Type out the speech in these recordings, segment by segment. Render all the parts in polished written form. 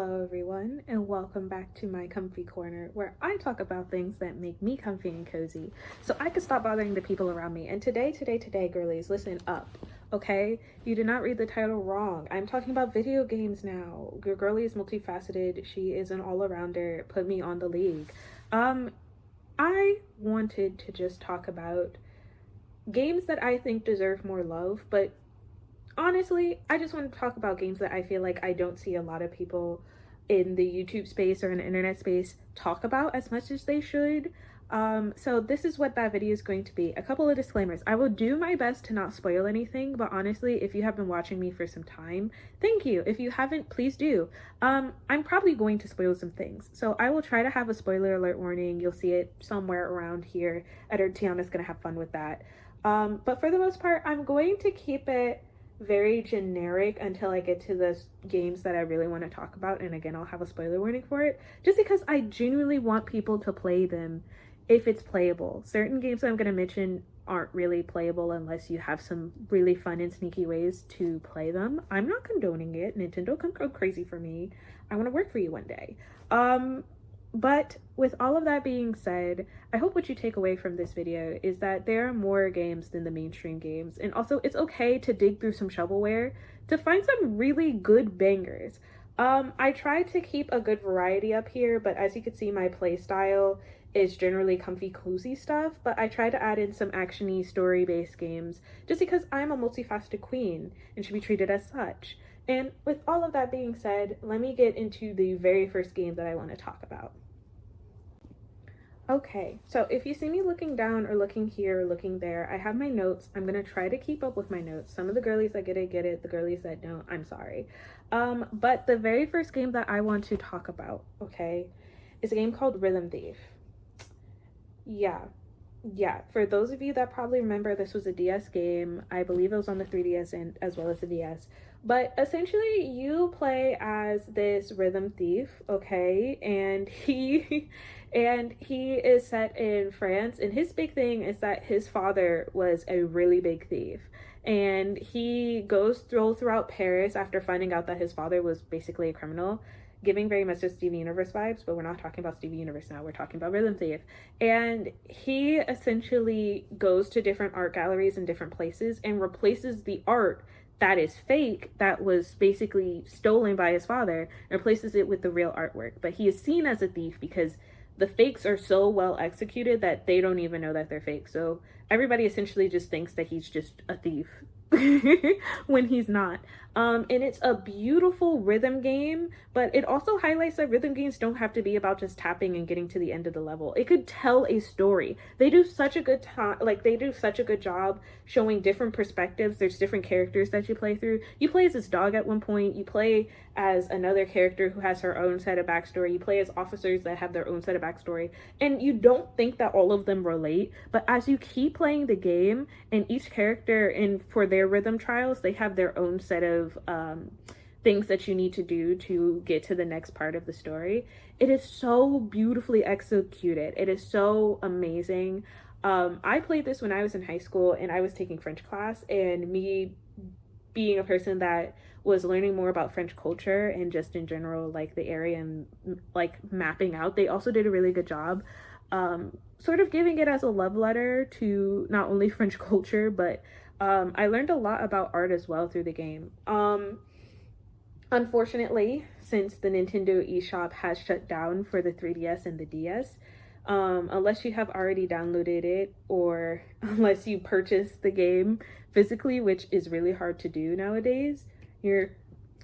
Hello everyone, and welcome back to my comfy corner where I talk about things that make me comfy and cozy so I can stop bothering the people around me. And today, girlies, listen up, okay? You did not read the title wrong. I'm talking about video games now. Your girlie is multifaceted. She is an all-arounder. Put me on the league. I wanted to just talk about games that I think deserve more love, but honestly, I just want to talk about games that I feel like I don't see a lot of people in the YouTube space or in the internet space talk about as much as they should. So this is what that video is going to be. A couple of disclaimers. I will do my best to not spoil anything, but honestly, if you have been watching me for some time, thank you. If you haven't, please do. I'm probably going to spoil some things. So I will try to have a spoiler alert warning. You'll see it somewhere around here. Tiana's gonna have fun with that. But for the most part, I'm going to keep it very generic until I get to the games that I really want to talk about, and again I'll have a spoiler warning for it, just because I genuinely want people to play them if it's playable. Certain games that I'm going to mention aren't really playable unless you have some really fun and sneaky ways to play them. I'm not condoning it. Nintendo, come go crazy for me. I want to work for you one day. But with all of that being said, I hope what you take away from this video is that there are more games than the mainstream games, and also it's okay to dig through some shovelware to find some really good bangers. I try to keep a good variety up here, but as you can see, my play style is generally comfy cozy stuff, but I try to add in some actiony story-based games just because I'm a multifaceted queen and should be treated as such. And with all of that being said, let me get into the very first game that I want to talk about. Okay, so if you see me looking down or looking here or looking there, I have my notes. I'm going to try to keep up with my notes. Some of the girlies that get it. The girlies that don't, I'm sorry. But the very first game that I want to talk about, okay, is a game called Rhythm Thief. Yeah, for those of you that probably remember, this was a DS game. I believe it was on the 3DS and as well as the DS. But essentially, you play as this rhythm thief, okay? And he is set in France, and his big thing is that his father was a really big thief. And he goes throughout Paris after finding out that his father was basically a criminal, giving very much just Steven Universe vibes, but we're not talking about Steven Universe now, we're talking about Rhythm Thief. And he essentially goes to different art galleries in different places and replaces the art that is fake, that was basically stolen by his father, and replaces it with the real artwork. But he is seen as a thief because the fakes are so well executed that they don't even know that they're fake. So everybody essentially just thinks that he's just a thief when he's not. And it's a beautiful rhythm game, but it also highlights that rhythm games don't have to be about just tapping and getting to the end of the level. It could tell a story. They do such a good job showing different perspectives. There's different characters that you play through. You play as this dog at one point. You play as another character who has her own set of backstory. You play as officers that have their own set of backstory. And you don't think that all of them relate, but as you keep playing the game, and each character for their rhythm trials, they have their own set of things that you need to do to get to the next part of the story. It is so beautifully executed. It is so amazing. I played this when I was in high school and I was taking French class, and me being a person that was learning more about French culture and just in general, like the area and like mapping out, they also did a really good job sort of giving it as a love letter to not only French culture, but I learned a lot about art as well through the game. Unfortunately, since the Nintendo eShop has shut down for the 3DS and the DS, unless you have already downloaded it or unless you purchase the game physically, which is really hard to do nowadays, you're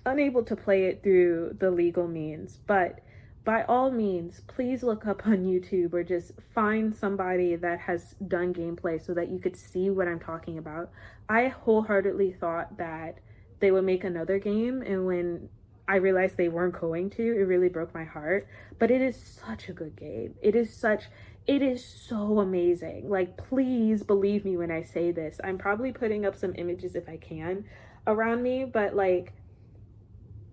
unable to play it through the legal means. But by all means, please look up on YouTube or just find somebody that has done gameplay so that you could see what I'm talking about. I wholeheartedly thought that they would make another game, and when I realized they weren't going to, it really broke my heart. But it is such a good game. It is so amazing. Like, please believe me when I say this. I'm probably putting up some images if I can around me, but like,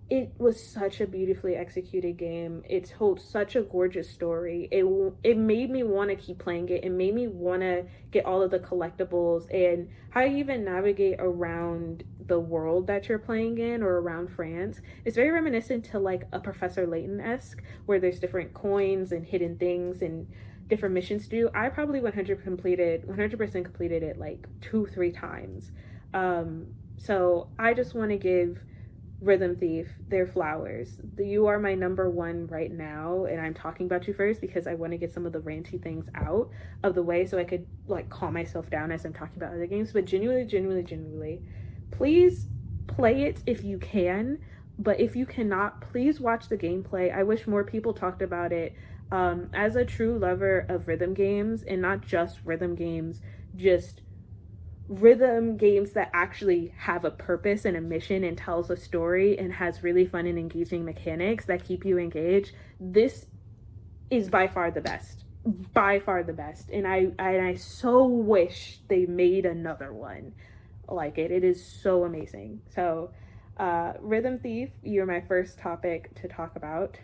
it was such a beautifully executed game. It told such a gorgeous story. It made me want to keep playing it. It made me want to get all of the collectibles, and how you even navigate around the world that you're playing in or around France. It's very reminiscent to like a Professor Layton-esque, where there's different coins and hidden things and different missions to do. I probably 100% completed it like 2-3 times. So I just want to give Rhythm Thief their flowers. You are my number one right now, and I'm talking about you first because I want to get some of the ranty things out of the way so I could like calm myself down as I'm talking about other games. But genuinely, please play it if you can. But if you cannot, please watch the gameplay. I wish more people talked about it. As a true lover of rhythm games, and not just rhythm games, just rhythm games that actually have a purpose and a mission and tells a story and has really fun and engaging mechanics that keep you engaged, this is by far the best. And I so wish they made another one like it. It is so amazing. So Rhythm Thief, you're my first topic to talk about.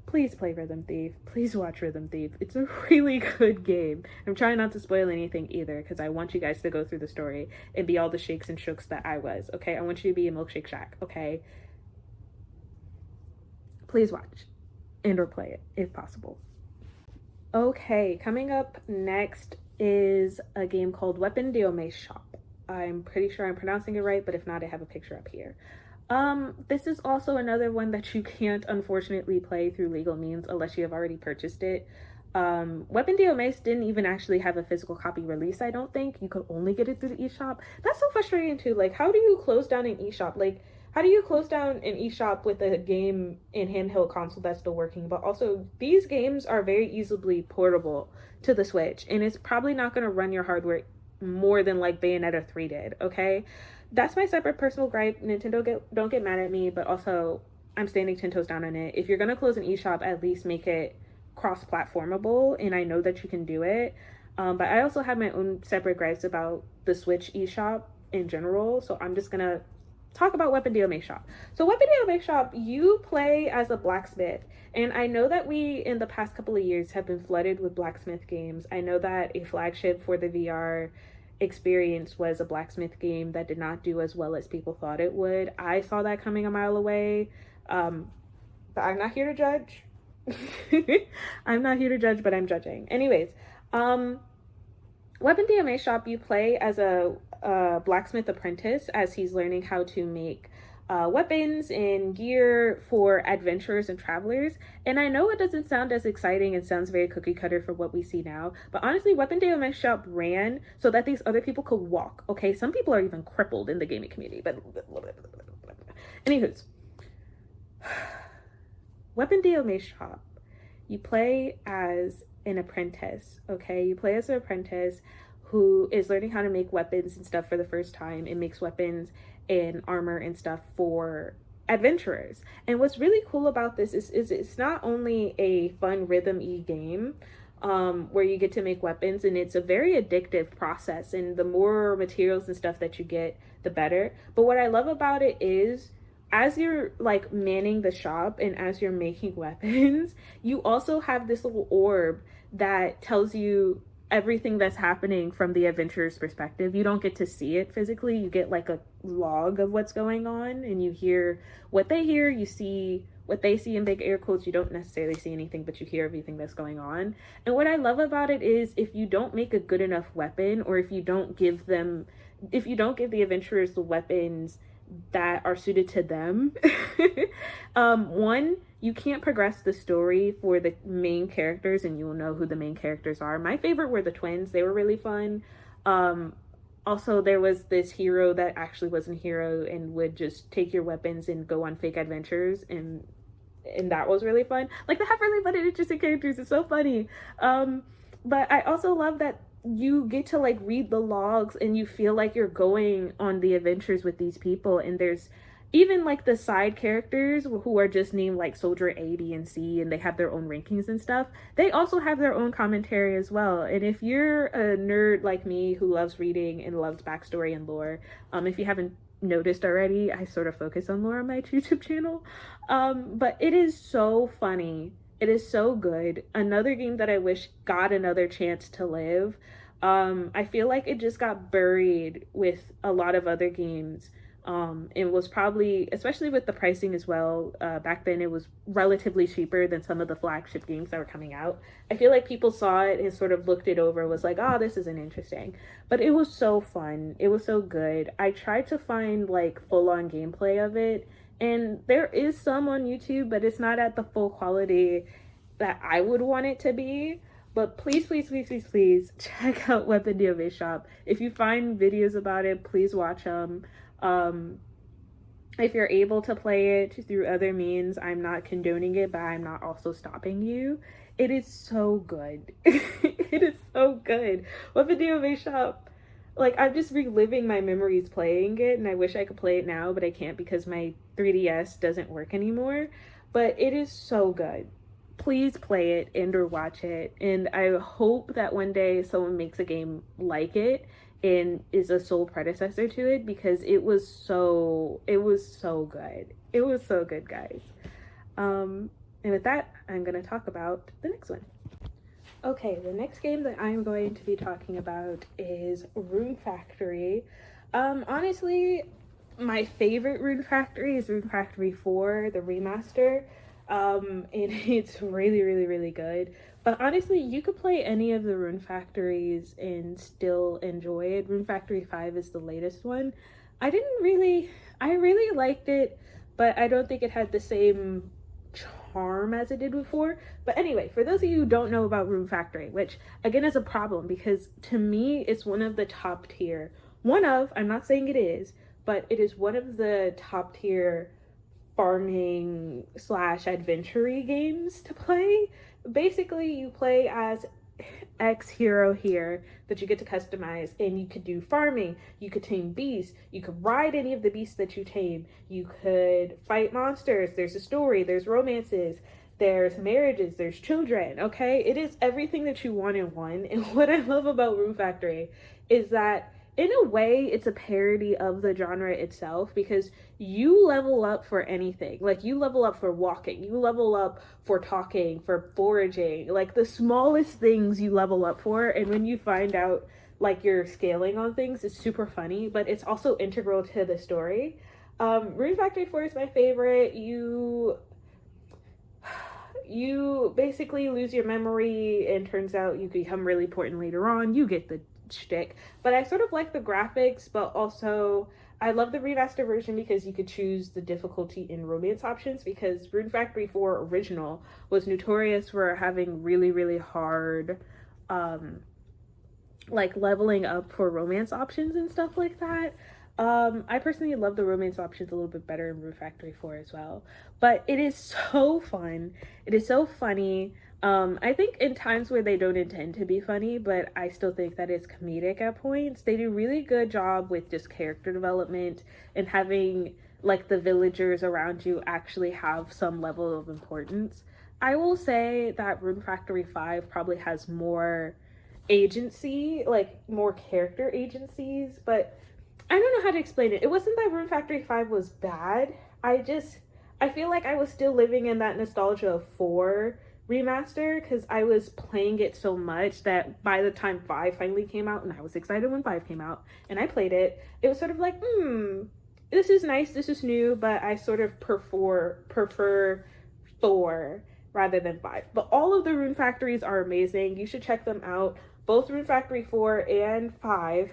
Please play Rhythm Thief. Please watch Rhythm Thief. It's a really good game. I'm trying not to spoil anything either because I want you guys to go through the story and be all the shakes and shooks that I was, okay? I want you to be a Milkshake Shack, okay? Please watch and or play it if possible. Okay, coming up next is a game called Weapon de Omasse Shop. I'm pretty sure I'm pronouncing it right, but if not, I have a picture up here. This is also another one that you can't unfortunately play through legal means unless you have already purchased it. Weapon de Omasse didn't even actually have a physical copy release, I don't think. You could only get it through the eShop. That's so frustrating too. Like, how do you close down an eShop? Like, how do you close down an eShop with a game in handheld console that's still working? But also, these games are very easily portable to the Switch, and it's probably not going to run your hardware more than like Bayonetta 3 did, okay? That's my separate personal gripe. Nintendo, don't get mad at me, but also I'm standing 10 toes down on it. If you're gonna close an eShop, at least make it cross-platformable, and I know that you can do it. But I also have my own separate gripes about the Switch eShop in general, so I'm just gonna talk about Weapon de Omasse Shop. So Weapon de Omasse Shop, you play as a blacksmith, and I know that we in the past couple of years have been flooded with blacksmith games. I know that a flagship for the VR experience was a blacksmith game that did not do as well as people thought it would. I saw that coming a mile away, but I'm not here to judge. I'm not here to judge, but I'm judging. Anyways, Weapon de Omasse Shop, you play as a blacksmith apprentice as he's learning how to make weapons and gear for adventurers and travelers. And I know it doesn't sound as exciting, it sounds very cookie cutter for what we see now, but honestly, Weapon de Omasse Shop ran so that these other people could walk, okay? Some people are even crippled in the gaming community, but anywho's, Weapon de Omasse Shop, you play as an apprentice, okay? You play as an apprentice who is learning how to make weapons and stuff for the first time, and makes weapons and armor and stuff for adventurers. And what's really cool about this is it's not only a fun rhythm-y game where you get to make weapons, and it's a very addictive process, and the more materials and stuff that you get, the better. But what I love about it is as you're like manning the shop and as you're making weapons, you also have this little orb that tells you everything that's happening from the adventurer's perspective. You don't get to see it physically. You get like a log of what's going on, and you hear what they hear, you see what they see in big air quotes. You don't necessarily see anything, but you hear everything that's going on. And what I love about it is if you don't make a good enough weapon, or if you don't give the adventurers the weapons that are suited to them, one, you can't progress the story for the main characters, and you will know who the main characters are. My favorite were the twins. They were really fun. Also, there was this hero that actually wasn't a hero and would just take your weapons and go on fake adventures, and that was really fun. Like, they have really fun and interesting characters. It's so funny. But I also love that you get to like read the logs, and you feel like you're going on the adventures with these people. And there's even like the side characters who are just named like Soldier A, B, and C, and they have their own rankings and stuff. They also have their own commentary as well. And if you're a nerd like me who loves reading and loves backstory and lore, if you haven't noticed already, I sort of focus on lore on my YouTube channel. But it is so funny. It is so good. Another game that I wish got another chance to live. I feel like it just got buried with a lot of other games. It was probably, especially with the pricing as well, back then it was relatively cheaper than some of the flagship games that were coming out. I feel like people saw it and sort of looked it over, was like, oh, this isn't interesting. But it was so fun. It was so good. I tried to find like full-on gameplay of it, and there is some on YouTube, but it's not at the full quality that I would want it to be. But please, please, please, please, please check out Weapon DOA Shop. If you find videos about it, please watch them. If you're able to play it through other means, I'm not condoning it, but I'm not also stopping you. It is so good. It is so good. Weapon DOA Shop, like, I'm just reliving my memories playing it, and I wish I could play it now, but I can't because my 3DS doesn't work anymore. But it is so good. Please play it and or watch it, and I hope that one day someone makes a game like it and is a sole predecessor to it, because it was so good. It was so good, guys. And with that, I'm going to talk about the next one. Okay, the next game that I'm going to be talking about is Rune Factory. Honestly, my favorite Rune Factory is Rune Factory 4, the remaster. And it's really, really, really good. But honestly, you could play any of the Rune Factories and still enjoy it. Rune Factory 5 is the latest one. I really liked it, but I don't think it had the same charm as it did before. But anyway, for those of you who don't know about Rune Factory, which again is a problem because to me it's one of the top tier, I'm not saying it is, but it is one of the top tier farming / adventure games to play. Basically, you play as X hero here that you get to customize, and you could do farming, you could tame beasts, you could ride any of the beasts that you tame, you could fight monsters, there's a story, there's romances, there's marriages, there's children, okay? It is everything that you want in one. And what I love about Rune Factory is that in a way, it's a parody of the genre itself, because you level up for anything. Like, you level up for walking, you level up for talking, for foraging, like the smallest things you level up for. And when you find out like you're scaling on things, it's super funny, but it's also integral to the story. Rune Factory 4 is my favorite. You basically lose your memory, and turns out you become really important later on. You get the shtick. But I sort of like the graphics, but also I love the remaster version because you could choose the difficulty in romance options, because Rune Factory 4 original was notorious for having really, really hard like leveling up for romance options and stuff like that. I personally love the romance options a little bit better in Rune Factory 4 as well. But it is so fun. It is so funny. I think in times where they don't intend to be funny, but I still think that it's comedic at points, they do a really good job with just character development and having like the villagers around you actually have some level of importance. I will say that Rune Factory 5 probably has more agency, like more character agencies, but I don't know how to explain it. It wasn't that Rune Factory 5 was bad. I feel like I was still living in that nostalgia of 4 remaster, because I was playing it so much that by the time 5 finally came out, and I was excited when 5 came out and I played it, it was sort of like, this is nice, this is new, but I sort of prefer 4 rather than 5. But all of the Rune Factories are amazing. You should check them out. Both Rune Factory 4 and 5,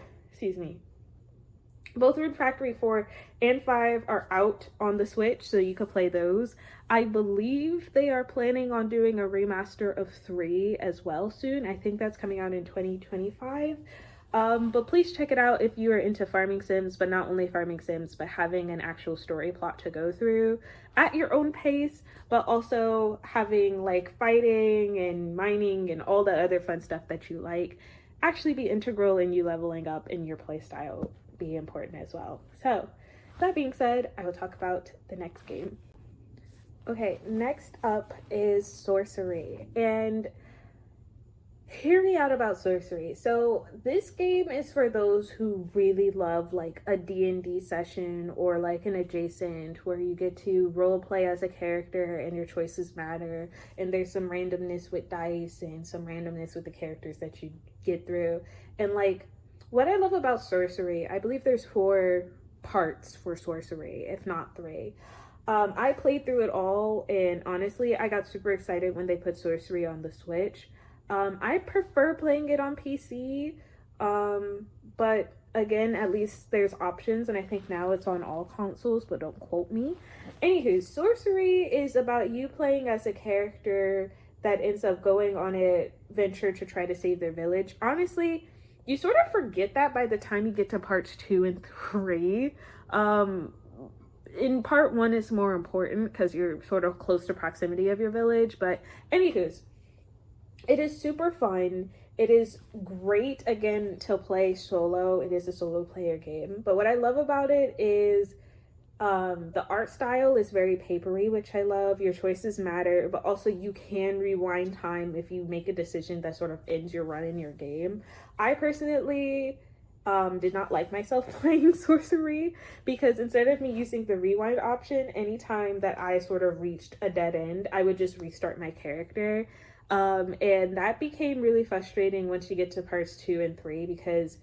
both Rune Factory 4 and 5 are out on the Switch, so you could play those. I believe they are planning on doing a remaster of 3 as well soon. I think that's coming out in 2025. But please check it out if you are into farming sims, but not only farming sims, but having an actual story plot to go through at your own pace, but also having like fighting and mining and all the other fun stuff that you like actually be integral in you leveling up in your playstyle. Be important as well. So that being said, I will talk about the next game. Okay, next up is Sorcery, and Hear me out about Sorcery. So this game is for those who really love like a D&D session or like an adjacent where you get to role play as a character and your choices matter, and there's some randomness with dice and some randomness with the characters that you get through. And like what I love about Sorcery, I believe there's 4 parts for Sorcery, if not 3. I played through it all, and honestly I got super excited when they put Sorcery on the Switch. I prefer playing it on PC, but again, at least there's options, and I think now it's on all consoles, but don't quote me. Anywho, Sorcery is about you playing as a character that ends up going on a venture to try to save their village. Honestly, you sort of forget that by the time you get to parts 2 and 3. In part 1 it's more important because you're sort of close to proximity of your village, but anywho's, it is super fun. It is great, again, to play solo. It is a solo player game. But what I love about it is the art style is very papery, which I love. Your choices matter, but also you can rewind time if you make a decision that sort of ends your run in your game. I personally did not like myself playing Sorcery because instead of me using the rewind option, anytime that I sort of reached a dead end, I would just restart my character. And that became really frustrating once you get to parts 2 and 3, because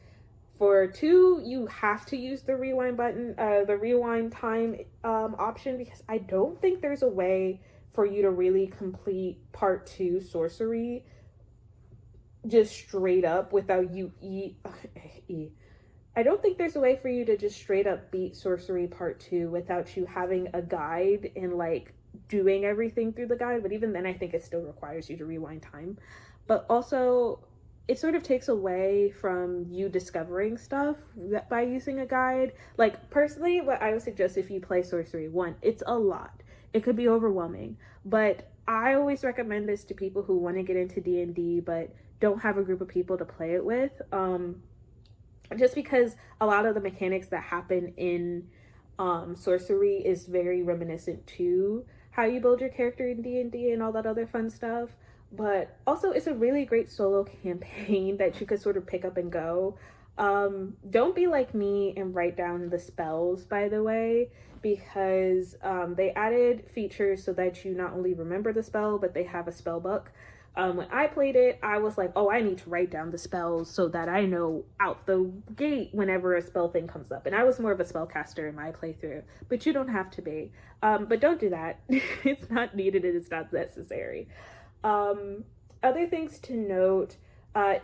for 2 you have to use the rewind button, the rewind time option, because I don't think there's a way for you to really complete part 2 Sorcery just straight up without you I don't think there's a way for you to just straight up beat Sorcery part 2 without you having a guide and like doing everything through the guide. But even then, I think it still requires you to rewind time. But also, it sort of takes away from you discovering stuff by using a guide. Like, personally, what I would suggest if you play Sorcery, 1, it's a lot. It could be overwhelming. But I always recommend this to people who want to get into D&D but don't have a group of people to play it with. Just because a lot of the mechanics that happen in Sorcery is very reminiscent to how you build your character in D&D and all that other fun stuff. But also, it's a really great solo campaign that you could sort of pick up and go. Don't be like me and write down the spells, by the way, because they added features so that you not only remember the spell, but they have a spell book. When I played it, I was like, oh, I need to write down the spells so that I know out the gate whenever a spell thing comes up. And I was more of a spellcaster in my playthrough, but you don't have to be. But don't do that. It's not needed and it's not necessary. Other things to note,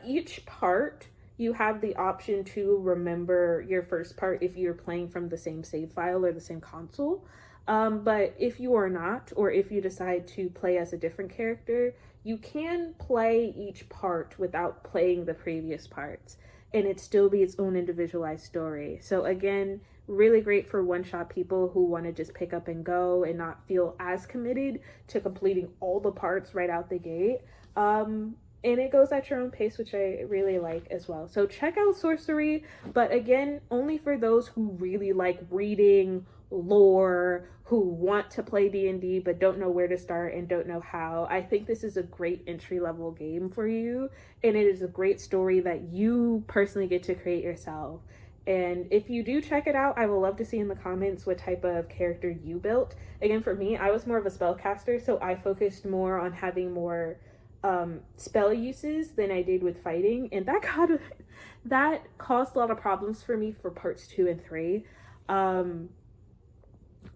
each part, you have the option to remember your first part if you're playing from the same save file or the same console. But if you are not, or if you decide to play as a different character, you can play each part without playing the previous parts, and it still be its own individualized story. So again, really great for one-shot people who want to just pick up and go and not feel as committed to completing all the parts right out the gate. And it goes at your own pace, which I really like as well. So check out Sorcery, but again, only for those who really like reading lore, who want to play D&D but don't know where to start and don't know how. I think this is a great entry-level game for you, and it is a great story that you personally get to create yourself. And if you do check it out, I will love to see in the comments what type of character you built. Again, for me, I was more of a spellcaster, so I focused more on having more spell uses than I did with fighting, and that caused a lot of problems for me for parts 2 and 3.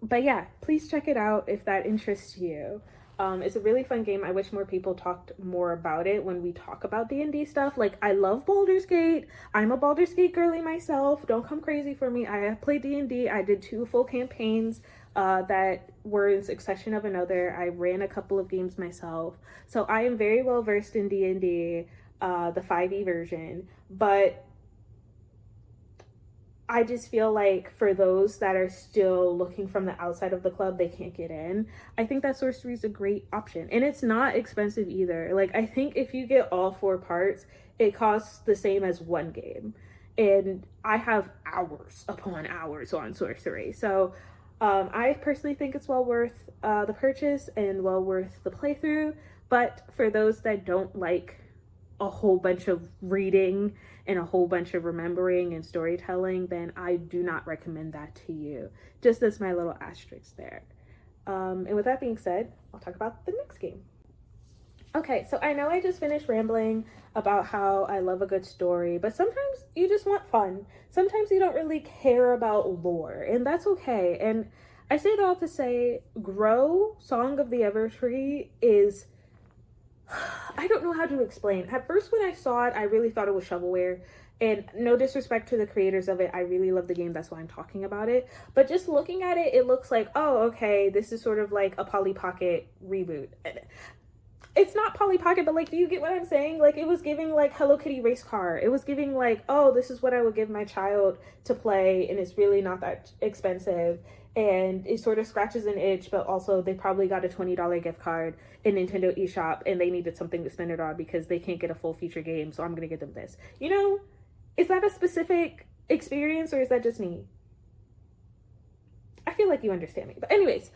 But yeah, please check it out if that interests you. It's a really fun game. I wish more people talked more about it when we talk about D&D stuff. Like, I love Baldur's Gate. I'm a Baldur's Gate girly myself. Don't come crazy for me. I have played D&D. I did 2 full campaigns that were in succession of another. I ran a couple of games myself. So I am very well versed in D&D, the 5e version. But I just feel like for those that are still looking from the outside of the club, they can't get in. I think that Sorcery is a great option, and it's not expensive either. Like, I think if you get all 4 parts, it costs the same as one game, and I have hours upon hours on Sorcery. So I personally think it's well worth the purchase and well worth the playthrough. But for those that don't like a whole bunch of reading and a whole bunch of remembering and storytelling, then I do not recommend that to you. Just as my little asterisk there. And with that being said, I'll talk about the next game. Okay, so I know I just finished rambling about how I love a good story, but sometimes you just want fun. Sometimes you don't really care about lore, and that's okay. And I say that all to say, Grow, Song of the Evertree is... I don't know how to explain. At first when I saw it, I really thought it was shovelware. And no disrespect to the creators of it, I really love the game, that's why I'm talking about it. But just looking at it, it looks like, oh, okay, this is sort of like a Polly Pocket reboot. It's not Polly Pocket, but like, do you get what I'm saying? Like, it was giving like Hello Kitty race car. It was giving like, oh, this is what I would give my child to play, and it's really not that expensive. And it sort of scratches an itch, but also they probably got a $20 gift card in Nintendo eShop, and they needed something to spend it on because they can't get a full feature game, so I'm gonna get them this. You know, is that a specific experience, or is that just me? I feel like you understand me. But anyways,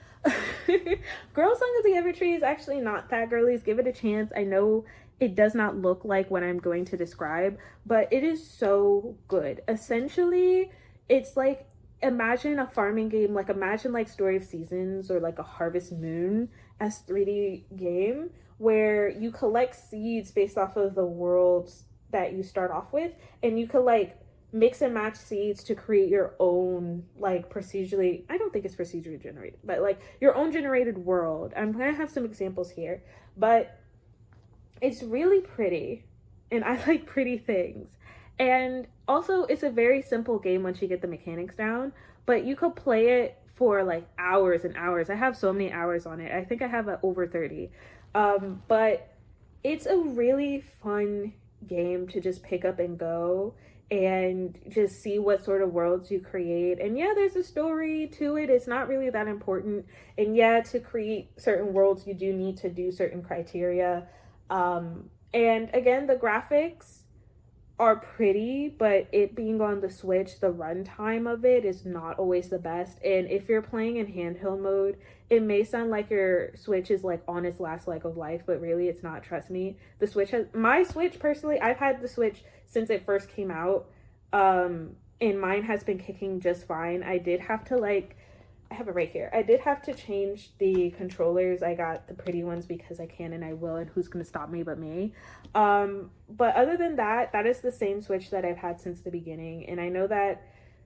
Girl Song of the Evertree is actually not that girlies. Give it a chance. I know it does not look like what I'm going to describe, but it is so good. Essentially, it's like, imagine a farming game, like imagine like Story of Seasons or like a Harvest Moon as 3D game, where you collect seeds based off of the worlds that you start off with, and you could like mix and match seeds to create your own like procedurally, I don't think it's procedurally generated, but like your own generated world. I'm gonna have some examples here, but it's really pretty, and I like pretty things. And also, it's a very simple game once you get the mechanics down, but you could play it for like hours and hours. I have so many hours on it. I think I have over 30. But it's a really fun game to just pick up and go and just see what sort of worlds you create. And yeah, there's a story to it. It's not really that important. And yeah, to create certain worlds, you do need to do certain criteria. And again, the graphics are pretty, but it being on the Switch, the runtime of it is not always the best. And if you're playing in handheld mode, it may sound like your Switch is like on its last leg of life, but really it's not. Trust me. The Switch has, my Switch personally, I've had the Switch since it first came out, and mine has been kicking just fine. I did have to like, I have it right here. I did have to change the controllers. I got the pretty ones because I can and I will, and who's gonna stop me but me. But other than that, that is the same Switch that I've had since the beginning. And I know that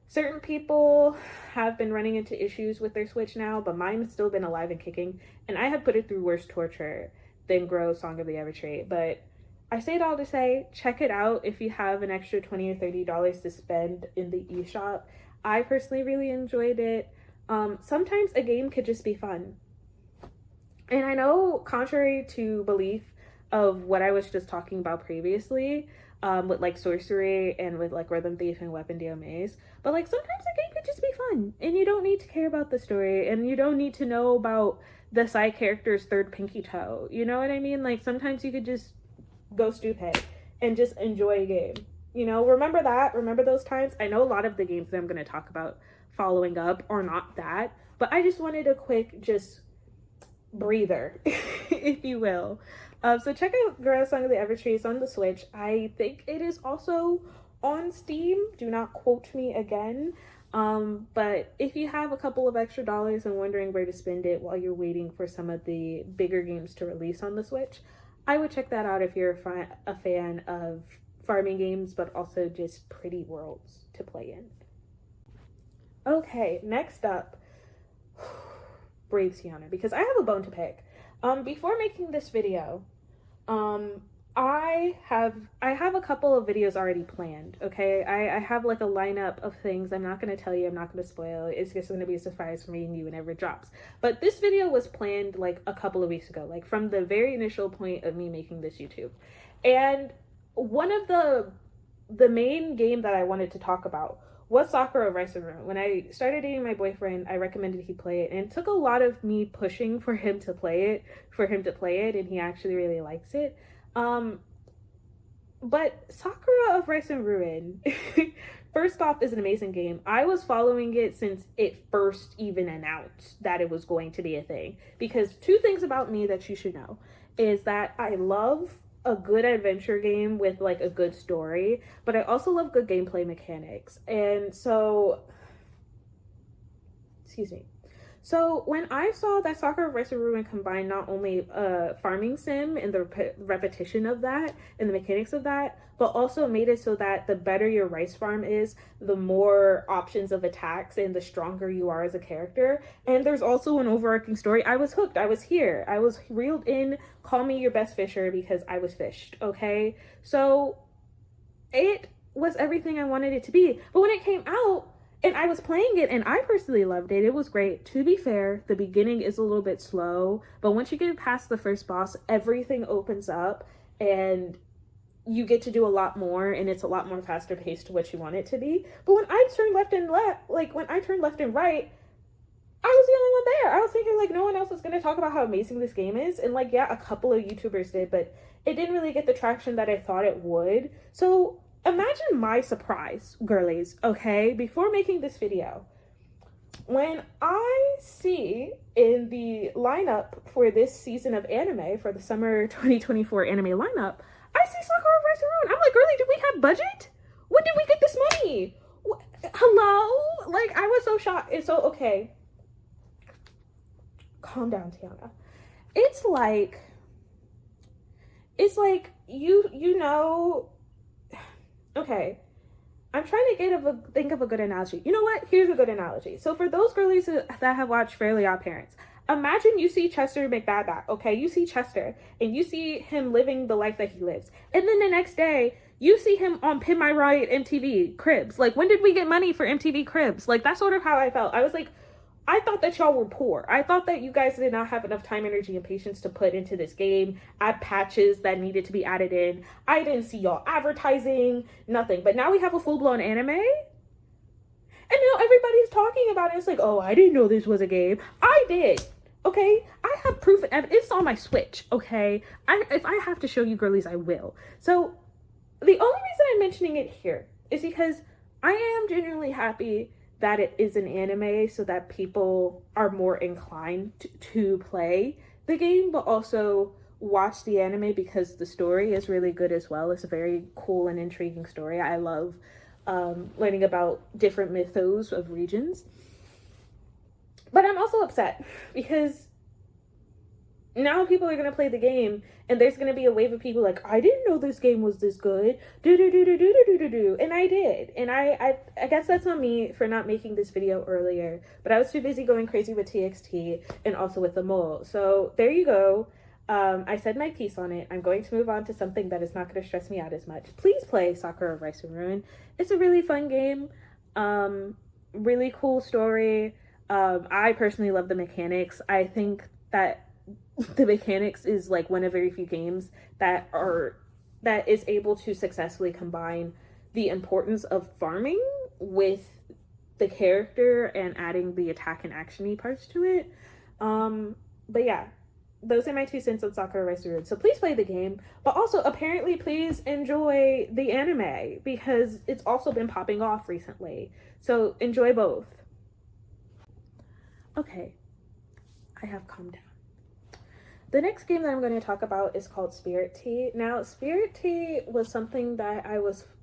certain people have been running into issues with their Switch now, but mine has still been alive and kicking. And I have put it through worse torture than Grow Song of the Evertree. But I say it all to say, check it out if you have an extra $20 or $30 to spend in the eShop. I personally really enjoyed it. Sometimes a game could just be fun. And I know, contrary to belief of what I was just talking about previously, with like Sorcery and with like Rhythm Thief and Weapon Deal Maze, but like sometimes a game could just be fun, and you don't need to care about the story, and you don't need to know about the side character's third pinky toe. You know what I mean? Like sometimes you could just go stupid and just enjoy a game. You know, remember that? Remember those times? I know a lot of the games that I'm going to talk about following up are not that, but I just wanted a quick just breather, if you will. So check out Girl Song of the Evertree. It's on the Switch. I think it is also on Steam. Do not quote me again. But if you have a couple of extra dollars and wondering where to spend it while you're waiting for some of the bigger games to release on the Switch, I would check that out if you're a fan of farming games, but also just pretty worlds to play in. Okay, next up, Brave Sienna, because I have a bone to pick. Before making this video, I have a couple of videos already planned, okay? I have like a lineup of things. I'm not going to tell you, I'm not going to spoil. It's just going to be a surprise for me and you whenever it drops. But this video was planned like a couple of weeks ago, like from the very initial point of me making this YouTube. And one of the main game that I wanted to talk about was Sakura of Rice and Rune. When I started dating my boyfriend, I recommended he play it, and it took a lot of me pushing for him to play it, and he actually really likes it. But Sakura of Rice and Rune, first off, is an amazing game. I was following it since it first even announced that it was going to be a thing, because two things about me that you should know is that I love a good adventure game with like a good story, but I also love good gameplay mechanics. And so, excuse me. So when I saw that Sakura of Rice and Ruin combined not only a farming sim and the repetition of that and the mechanics of that, but also made it so that the better your rice farm is, the more options of attacks and the stronger you are as a character. And there's also an overarching story. I was hooked. I was here. I was reeled in. Call me your best fisher because I was fished. Okay. So it was everything I wanted it to be. But when it came out, and I was playing it and I personally loved it. It was great. To be fair, the beginning is a little bit slow, but once you get past the first boss, everything opens up and you get to do a lot more, and it's a lot more faster paced to what you want it to be. But when I turned left and right, I was the only one there. I was thinking like no one else is going to talk about how amazing this game is. And like, yeah, a couple of YouTubers did, but it didn't really get the traction that I thought it would. So imagine my surprise, girlies, okay, before making this video, when I see in the lineup for this season of anime, for the summer 2024 anime lineup, I see Sakura of Rice and Ruin. I'm like, girlie, did we have budget? When did we get this money? Hello? Like, I was so shocked. It's so, okay. Calm down, Tiana. It's like, you know, okay, I'm trying to think of a good analogy. You know what? Here's a good analogy. So for those girlies that have watched Fairly Odd Parents, imagine you see Chester McBadback, okay? You see Chester, and you see him living the life that he lives. And then the next day, you see him on Pin My Ride MTV Cribs. Like, when did we get money for MTV Cribs? Like, that's sort of how I felt. I was like, I thought that y'all were poor. I thought that you guys did not have enough time, energy, and patience to put into this game, add patches that needed to be added in. I didn't see y'all advertising, nothing. But now we have a full-blown anime? And now everybody's talking about it. It's like, oh, I didn't know this was a game. I did, okay? I have proof and evidence. It's on my Switch, okay? If I have to show you girlies, I will. So the only reason I'm mentioning it here is because I am genuinely happy that it is an anime so that people are more inclined to play the game, but also watch the anime because the story is really good as well. It's a very cool and intriguing story. I love learning about different mythos of regions. But I'm also upset because now people are going to play the game and there's going to be a wave of people like, I didn't know this game was this good. And I did. And I guess that's on me for not making this video earlier. But I was too busy going crazy with TXT and also with the mole. So there you go. I said my piece on it. I'm going to move on to something that is not going to stress me out as much. Please play Sakura of Rice and Ruin. It's a really fun game. Really cool story. I personally love the mechanics. I think that the mechanics is like one of very few games that is able to successfully combine the importance of farming with the character and adding the attack and action-y parts to it. But yeah, those are my 2 cents on Sakura Rice and Ruin. So please play the game, but also apparently please enjoy the anime because it's also been popping off recently. So enjoy both. Okay, I have calmed down. The next game that I'm going to talk about is called SpiritTea. Now, SpiritTea was something that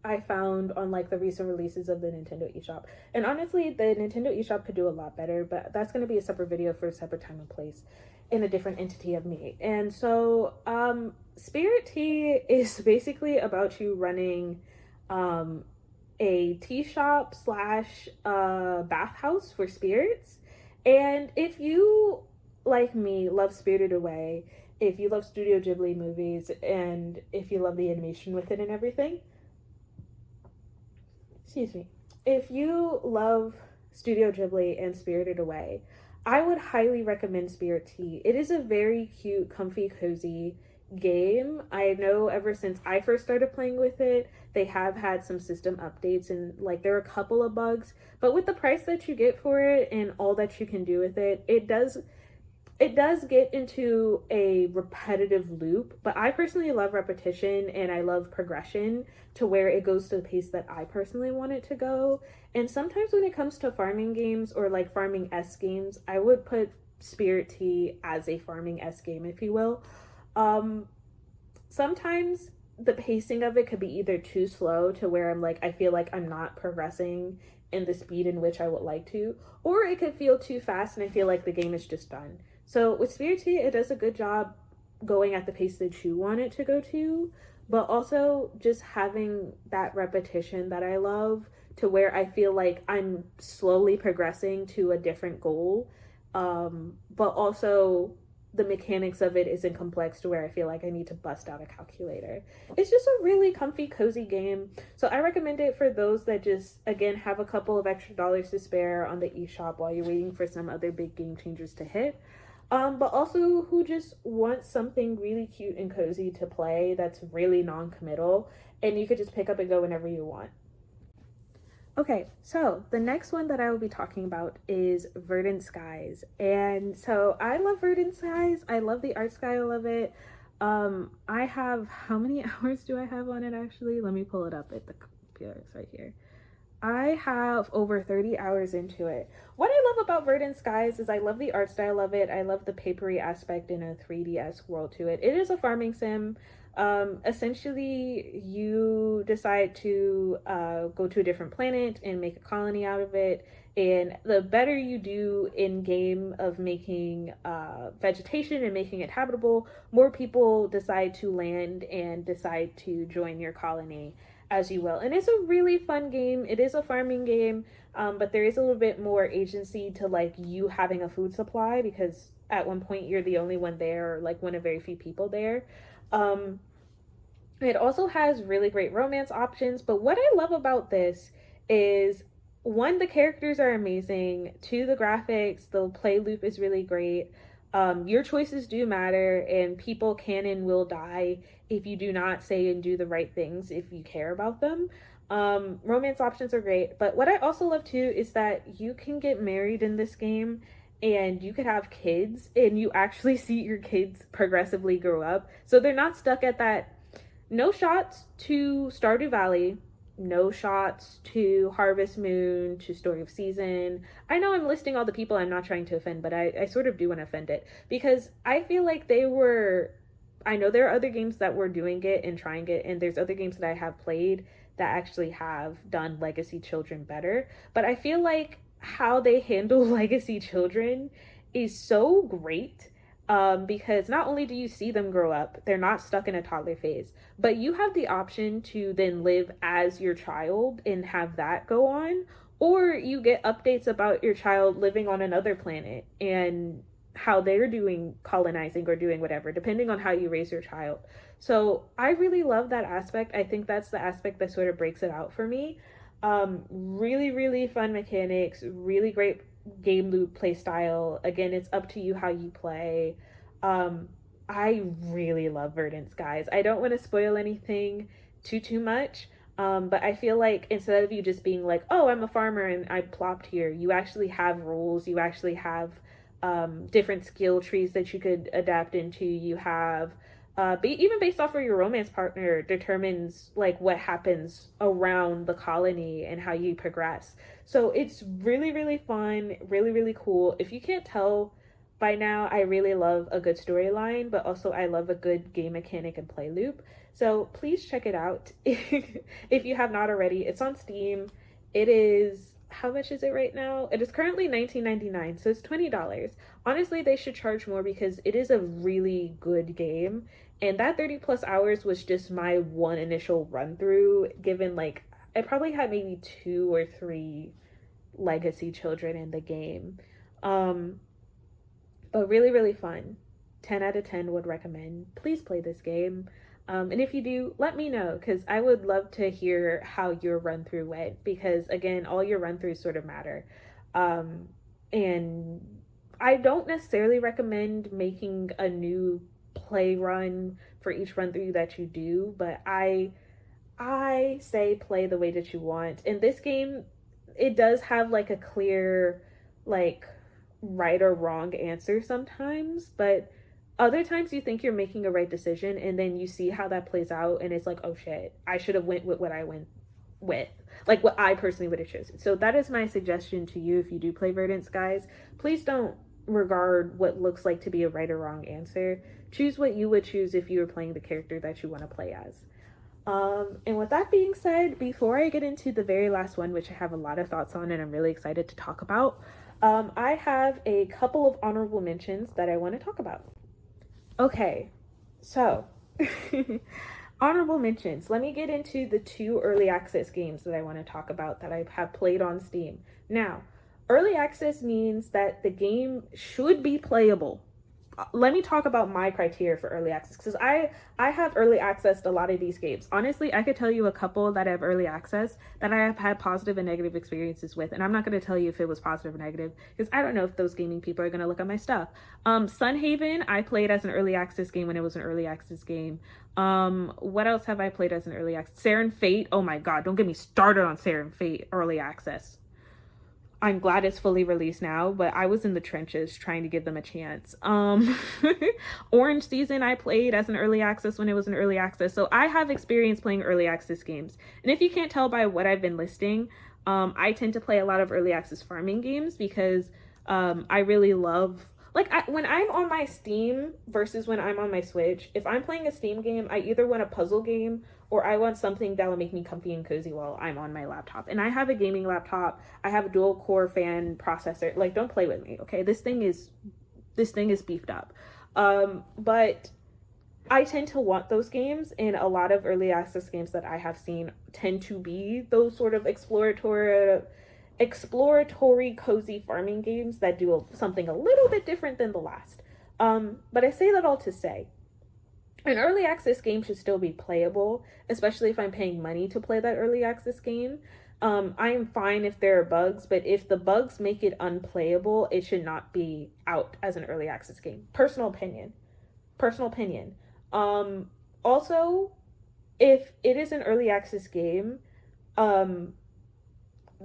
I found on like the recent releases of the Nintendo eShop. And honestly, the Nintendo eShop could do a lot better, but that's going to be a separate video for a separate time and place in a different entity of me. And so, SpiritTea is basically about you running a tea shop slash bathhouse for spirits. And if you, like me, love Spirited Away, if you love Studio Ghibli movies, and if you love the animation with it and everything, excuse me, if you love Studio Ghibli and Spirited Away, I would highly recommend SpiritTea. It is a very cute, comfy, cozy game. I know ever since I first started playing with it, they have had some system updates and like there are a couple of bugs, but with the price that you get for it and all that you can do with it, it does get into a repetitive loop, but I personally love repetition and I love progression to where it goes to the pace that I personally want it to go. And sometimes when it comes to farming games or like farming-esque games, I would put SpiritTea as a farming-esque game, if you will. sometimes the pacing of it could be either too slow to where I'm like, I feel like I'm not progressing in the speed in which I would like to, or it could feel too fast and I feel like the game is just done. So with SpiritTea, it does a good job going at the pace that you want it to go to, but also just having that repetition that I love, to where I feel like I'm slowly progressing to a different goal. But also the mechanics of it isn't complex to where I feel like I need to bust out a calculator. It's just a really comfy, cozy game. So I recommend it for those that just, again, have a couple of extra dollars to spare on the eShop while you're waiting for some other big game changers to hit. But also who just wants something really cute and cozy to play that's really non-committal, and you could just pick up and go whenever you want. Okay, so the next one that I will be talking about is Verdant Skies. And so I love Verdant Skies. I love the art style of it. I have, how many hours do I have on it actually? Let me pull it up at the computer. It's right here. I have over 30 hours into it. What I love about Verdant Skies is I love the art style of it. I love the papery aspect in a 3DS world to it. It is a farming sim. Essentially, you decide to go to a different planet and make a colony out of it. And the better you do in game of making vegetation and making it habitable, more people decide to land and decide to join your colony as you will. And it's a really fun game. It is a farming game, but there is a little bit more agency to like you having a food supply, because at one point you're the only one there, or like one of very few people there. It also has really great romance options, but what I love about this is, one, the characters are amazing. Two, the graphics, the play loop is really great. Your choices do matter, and people can and will die if you do not say and do the right things if you care about them. Romance options are great, but what I also love too is that you can get married in this game, and you could have kids, and you actually see your kids progressively grow up. So they're not stuck at that, no shots to Stardew Valley, no shots to Harvest Moon, to Story of Season. I know I'm listing all the people I'm not trying to offend, but I sort of do want to offend it, because I feel like they were, I know there are other games that were doing it and trying it, and there's other games that I have played that actually have done legacy children better, but I feel like how they handle legacy children is so great. Because not only do you see them grow up, they're not stuck in a toddler phase, but you have the option to then live as your child and have that go on, or you get updates about your child living on another planet and how they're doing colonizing or doing whatever, depending on how you raise your child. So I really love that aspect. I think that's the aspect that sort of breaks it out for me. Really, really fun mechanics, really great game loop play style. Again, it's up to you how you play. I really love Verdant Skies. I don't want to spoil anything too much, but I feel like instead of you just being like, oh, I'm a farmer and I plopped here, you actually have rules. You actually have different skill trees that you could adapt into. You have even based off of your romance partner determines like what happens around the colony and how you progress. So it's really, really fun, really, really cool. If you can't tell by now, I really love a good storyline, but also I love a good game mechanic and play loop. So please check it out if you have not already. It's on Steam. It is, how much is it right now? It is currently $19.99, so it's $20. Honestly, they should charge more because it is a really good game. And that 30 plus hours was just my one initial run through, given like I probably had maybe 2 or 3 legacy children in the game. But really, really fun. 10 out of 10 would recommend. Please play this game. And if you do, let me know, because I would love to hear how your run through went, because again, all your run throughs sort of matter. And I don't necessarily recommend making a new play run for each run through that you do, but I say play the way that you want. In this game, it does have like a clear like right or wrong answer sometimes, but other times you think you're making a right decision and then you see how that plays out and it's like, oh shit, I should have went with what I went with, like what I personally would have chosen. So that is my suggestion to you if you do play Verdant Skies. Please don't regard what looks like to be a right or wrong answer. Choose what you would choose if you were playing the character that you want to play as. And with that being said, before I get into the very last one, which I have a lot of thoughts on and I'm really excited to talk about, I have a couple of honorable mentions that I want to talk about. Okay, so honorable mentions. Let me get into the 2 early access games that I want to talk about that I have played on Steam. Now, early access means that the game should be playable. Let me talk about my criteria for early access, because I have early accessed a lot of these games. Honestly, I could tell you a couple that I have early access that I have had positive and negative experiences with, and I'm not going to tell you if it was positive or negative, because I don't know if those gaming people are going to look at my stuff. Sunhaven, I played as an early access game when it was an early access game. What else have I played as an early access? Saren Fate, oh my god, don't get me started on Saren Fate early access. I'm glad it's fully released now, but I was in the trenches trying to give them a chance. Orange Season I played as an early access when it was an early access. So I have experience playing early access games. And if you can't tell by what I've been listing, I tend to play a lot of early access farming games because I really love... when I'm on my Steam versus when I'm on my Switch, if I'm playing a Steam game, I either want a puzzle game or I want something that will make me comfy and cozy while I'm on my laptop. And I have a gaming laptop. I have a dual core fan processor. Like, don't play with me, okay? This thing is beefed up. But I tend to want those games, and a lot of early access games that I have seen tend to be those sort of exploratory cozy farming games that do something a little bit different than the last. But I say that all to say, an early access game should still be playable, especially if I'm paying money to play that early access game. I am fine if there are bugs, but if the bugs make it unplayable, it should not be out as an early access game. Personal opinion. Also, if it is an early access game,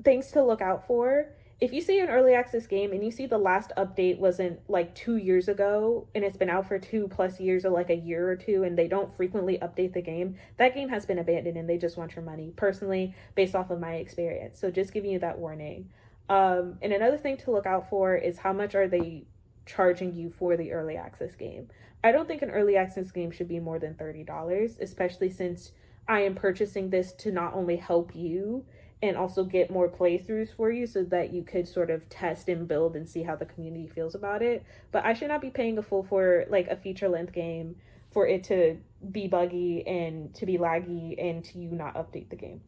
things to look out for. If you see an early access game and you see the last update wasn't like 2 years ago and it's been out for 2+ years or like a year or two and they don't frequently update the game, that game has been abandoned and they just want your money, personally, based off of my experience. So just giving you that warning. And another thing to look out for is how much are they charging you for the early access game. I don't think an early access game should be more than $30, especially since I am purchasing this to not only help you and also get more playthroughs for you so that you could sort of test and build and see how the community feels about it. But I should not be paying a full for like a feature length game for it to be buggy and to be laggy and to you not update the game.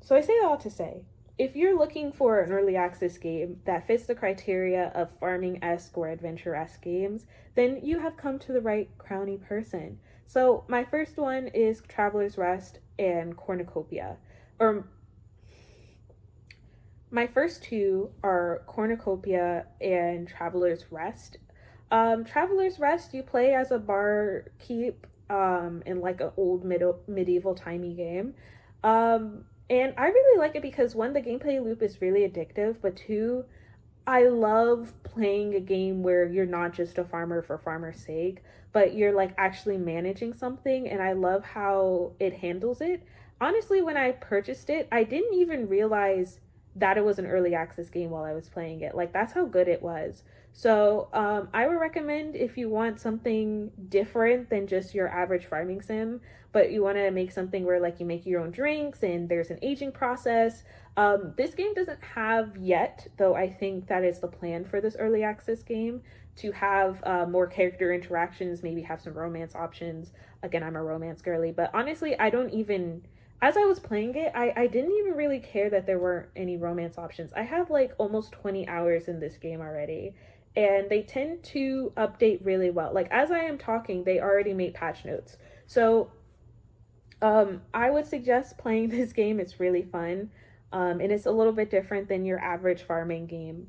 So I say that all to say, if you're looking for an early access game that fits the criteria of farming-esque or adventure-esque games, then you have come to the right crowny person. So my first one is Traveler's Rest and Cornucopia. My first 2 are Cornucopia and Traveler's Rest. Traveler's Rest, you play as a barkeep in like an old medieval timey game. And I really like it because 1, the gameplay loop is really addictive, but 2, I love playing a game where you're not just a farmer for farmer's sake, but you're like actually managing something, and I love how it handles it. Honestly, when I purchased it, I didn't even realize that it was an early access game while I was playing it. Like, that's how good it was. So I would recommend, if you want something different than just your average farming sim, but you want to make something where like you make your own drinks and there's an aging process. This game doesn't have yet, though I think that is the plan for this early access game, to have more character interactions, maybe have some romance options. Again, I'm a romance girly, but honestly, as I was playing it, I didn't even really care that there weren't any romance options. I have like almost 20 hours in this game already, and they tend to update really well. Like, as I am talking, they already made patch notes. So I would suggest playing this game. It's really fun, and it's a little bit different than your average farming game.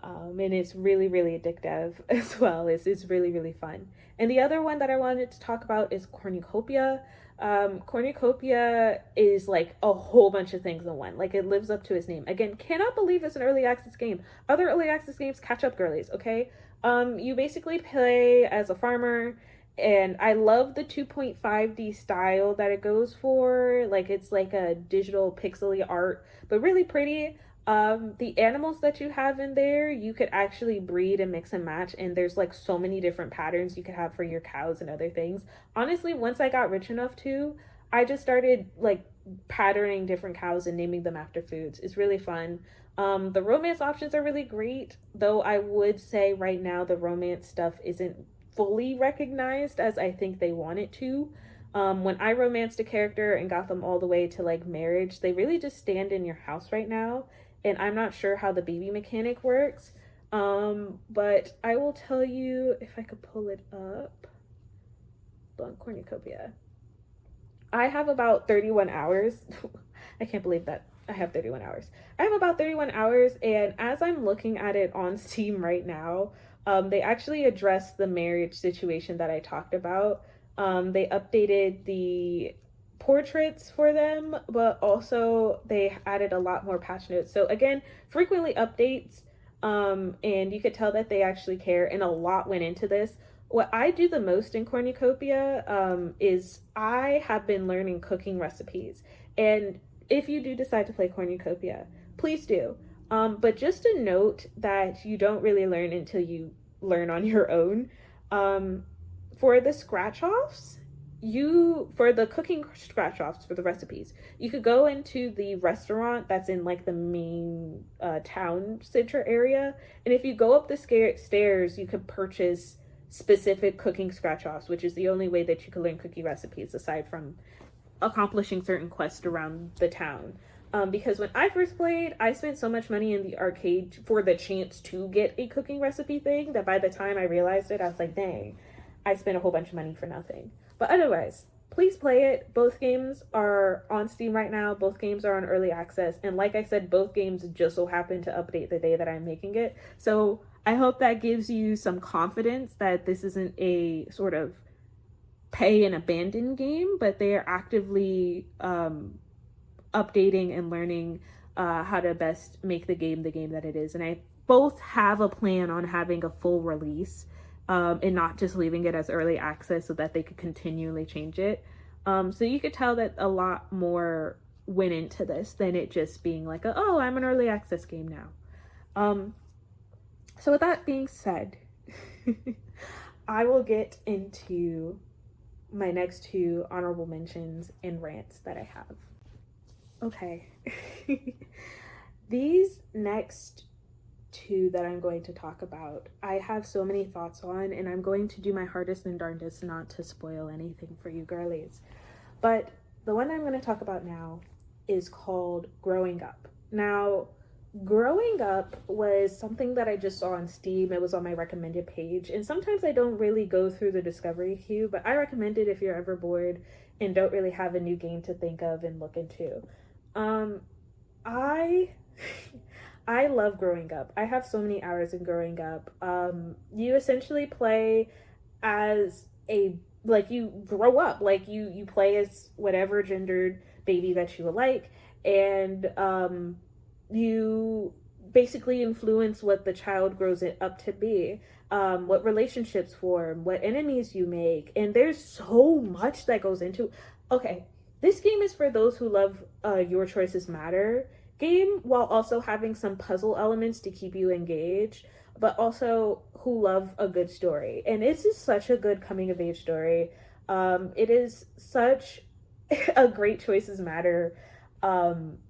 And it's really, really addictive as well. It's really, really fun. And the other one that I wanted to talk about is Cornucopia. Cornucopia is like a whole bunch of things in one. Like, it lives up to its name. Again, cannot believe it's an early access game. Other early access games, catch up girlies, okay? You basically play as a farmer, and I love the 2.5D style that it goes for. Like, it's like a digital pixely art, but really pretty. The animals that you have in there, you could actually breed and mix and match, and there's like so many different patterns you could have for your cows and other things. Honestly, once I got rich enough to, I just started like patterning different cows and naming them after foods. It's really fun. The romance options are really great, though I would say right now the romance stuff isn't fully recognized as I think they want it to. When I romanced a character and got them all the way to like marriage, they really just stand in your house right now, and I'm not sure how the baby mechanic works. But I will tell you if I could pull it up. On Cornucopia. I have about 31 hours. I can't believe that I have 31 hours. I have about 31 hours, and as I'm looking at it on Steam right now, they actually addressed the marriage situation that I talked about. They updated the portraits for them, but also they added a lot more patch notes. So again, frequently updates, and you could tell that they actually care, and a lot went into this. What I do the most in Cornucopia is I have been learning cooking recipes. And if you do decide to play Cornucopia, please do. But just a note that you don't really learn until you learn on your own. For the scratch-offs, for the cooking scratch-offs for the recipes, you could go into the restaurant that's in like the main town center area. And if you go up the stairs, you could purchase specific cooking scratch-offs, which is the only way that you can learn cookie recipes aside from accomplishing certain quests around the town. Because when I first played, I spent so much money in the arcade for the chance to get a cooking recipe thing that by the time I realized it, I was like, dang, I spent a whole bunch of money for nothing. But otherwise, please play it. Both games are on Steam right now. Both games are on early access. And like I said, both games just so happen to update the day that I'm making it. So I hope that gives you some confidence that this isn't a sort of pay and abandon game, but they are actively updating and learning how to best make the game that it is. And I both have a plan on having a full release and not just leaving it as early access so that they could continually change it. So you could tell that a lot more went into this than it just being like, oh, I'm an early access game now. So with that being said, I will get into my next two honorable mentions and rants that I have. Okay. These next two that I'm going to talk about, I have so many thoughts on, and I'm going to do my hardest and darndest not to spoil anything for you girlies. But the one I'm going to talk about now is called Growing Up. Now, Growing Up was something that I just saw on Steam. It was on my recommended page, and sometimes I don't really go through the discovery queue, but I recommend it if you're ever bored and don't really have a new game to think of and look into. I love Growing Up. I have so many hours in Growing Up. You essentially play as you grow up, like you play as whatever gendered baby that you like, and you basically influence what the child grows it up to be, what relationships form, what enemies you make, and there's so much that goes into. Okay, this game is for those who love Your Choices Matter game, while also having some puzzle elements to keep you engaged, but also who love a good story. And it's just such a good coming of age story. It is such a great Choices Matter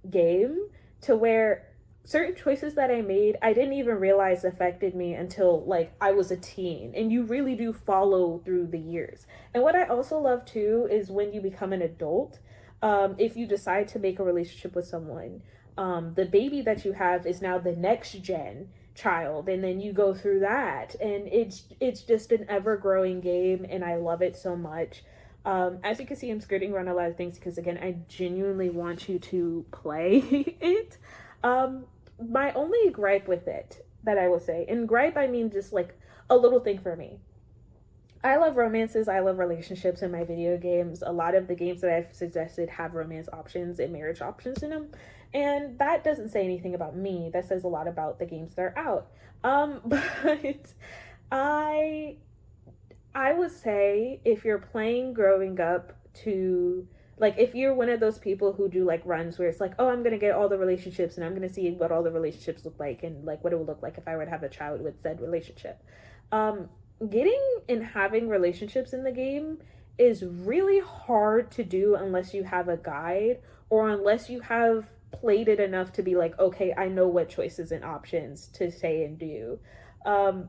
game, to where certain choices that I made, I didn't even realize affected me until like I was a teen, and you really do follow through the years. And what I also love too is when you become an adult, if you decide to make a relationship with someone, the baby that you have is now the next gen child, and then you go through that, and it's just an ever-growing game, and I love it so much. As you can see, I'm skirting around a lot of things because, again, I genuinely want you to play it. My only gripe with it that I will say, and gripe I mean just like a little thing for me, I love romances, I love relationships in my video games. A lot of the games that I've suggested have romance options and marriage options in them, and that doesn't say anything about me. That says a lot about the games that are out. But I would say if you're playing Growing Up to Like, if you're one of those people who do like runs where it's like, oh, I'm gonna get all the relationships and I'm gonna see what all the relationships look like and like what it would look like if I were to have a child with said relationship. Um, Getting and having relationships in the game is really hard to do unless you have a guide or unless you have played it enough to be like, okay, I know what choices and options to say and do. Um,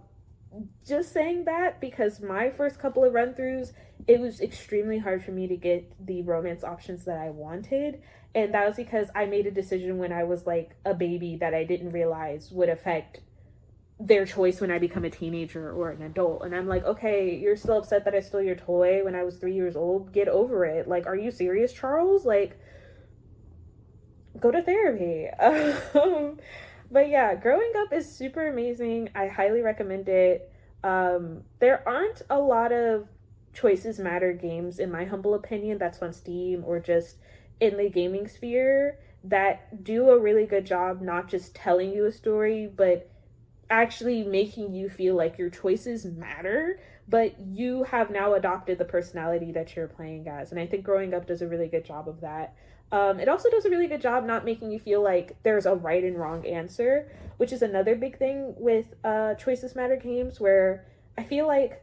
just saying that because my first couple of run throughs, it was extremely hard for me to get the romance options that I wanted. And that was because I made a decision when I was like a baby that I didn't realize would affect their choice when I become a teenager or an adult. And I'm like, okay, you're still upset that I stole your toy when I was 3 years old? Get over it. Like, are you serious, Charles? Like, go to therapy. But yeah, growing up is super amazing. I highly recommend it. There aren't a lot of choices matter games, in my humble opinion, that's on Steam or just in the gaming sphere that do a really good job not just telling you a story, but actually making you feel like your choices matter, but you have now adopted the personality that you're playing as. And I think Growing Up does a really good job of that. It also does a really good job not making you feel like there's a right and wrong answer, which is another big thing with Choices Matter games, where I feel like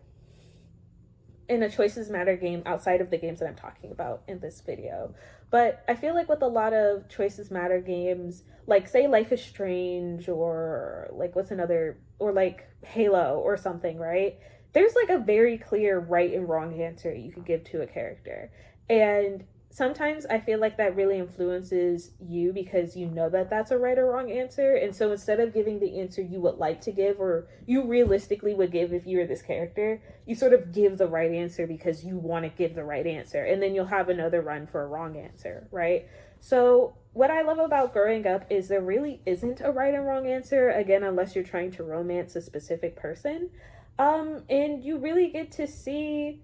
in a Choices Matter game outside of the games that I'm talking about in this video, but I feel like with a lot of Choices Matter games, like say Life is Strange or like what's another, or like Halo or something, right? There's like a very clear right and wrong answer you could give to a character. And sometimes I feel like that really influences you because you know that that's a right or wrong answer. And so instead of giving the answer you would like to give or you realistically would give if you were this character, you sort of give the right answer because you want to give the right answer. And then you'll have another run for a wrong answer, right? So what I love about Growing Up is there really isn't a right and wrong answer, again, unless you're trying to romance a specific person. And you really get to see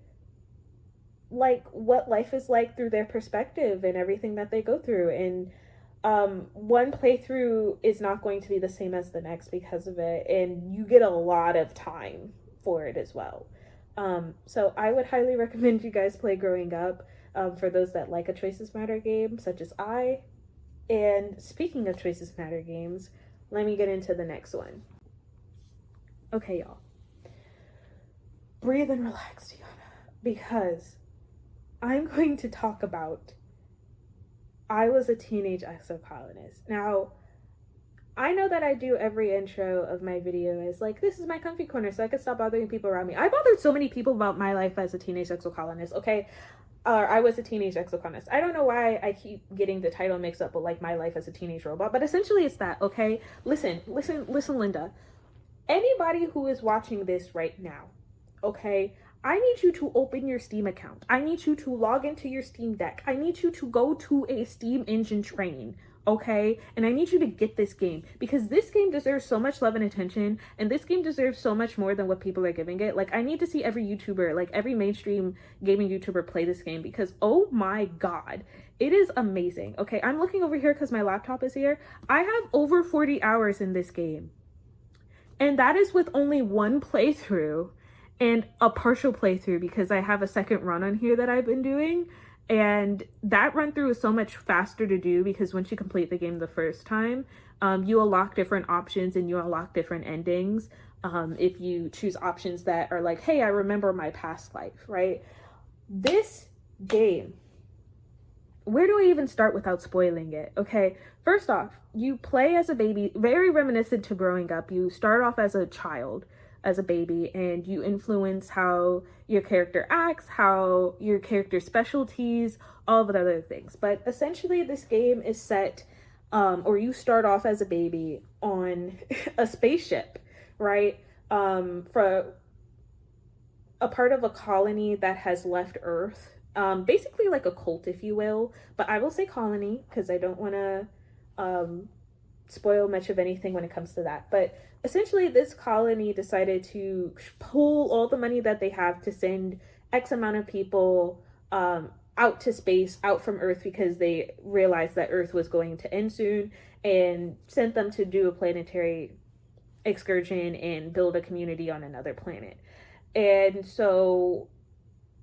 like what life is like through their perspective and everything that they go through. And one playthrough is not going to be the same as the next because of it, and you get a lot of time for it as well. So I would highly recommend you guys play Growing Up, for those that like a Choices Matter game such as I. And speaking of Choices Matter games, let me get into the next one. Okay, y'all, breathe and relax, Tiana, because I'm going to talk about I Was a Teenage Exocolonist. Now, I know that I do every intro of my video as like, this is my comfy corner so I can stop bothering people around me. I bothered so many people about my life as a teenage exocolonist, okay? I was a teenage exocolonist. I don't know why I keep getting the title mixed up with like my life as a teenage robot, but essentially it's that, okay? Listen, Linda. Anybody who is watching this right now, okay? I need you to open your Steam account. I need you to log into your Steam Deck. I need you to go to a Steam Engine train, okay? And I need you to get this game because this game deserves so much love and attention, and this game deserves so much more than what people are giving it. Like, I need to see every YouTuber, like every mainstream gaming YouTuber play this game because, oh my God, it is amazing. Okay, I'm looking over here because my laptop is here. I have over 40 hours in this game, and that is with only one playthrough and a partial playthrough because I have a second run on here that I've been doing. And that run through is so much faster to do because once you complete the game the first time, you unlock different options and you unlock different endings. If you choose options that are like, hey, I remember my past life, right? This game, where do I even start without spoiling it? Okay, first off, you play as a baby, very reminiscent to Growing Up. You start off as a child, as a baby, and you influence how your character acts, how your character's specialties, all of the other things. But essentially this game is set, or you start off as a baby on a spaceship, right? For a part of a colony that has left Earth, basically like a cult, if you will, but I will say colony because I don't want to spoil much of anything when it comes to that. But essentially this colony decided to pull all the money that they have to send X amount of people out to space, out from Earth, because they realized that Earth was going to end soon, and sent them to do a planetary excursion and build a community on another planet. And so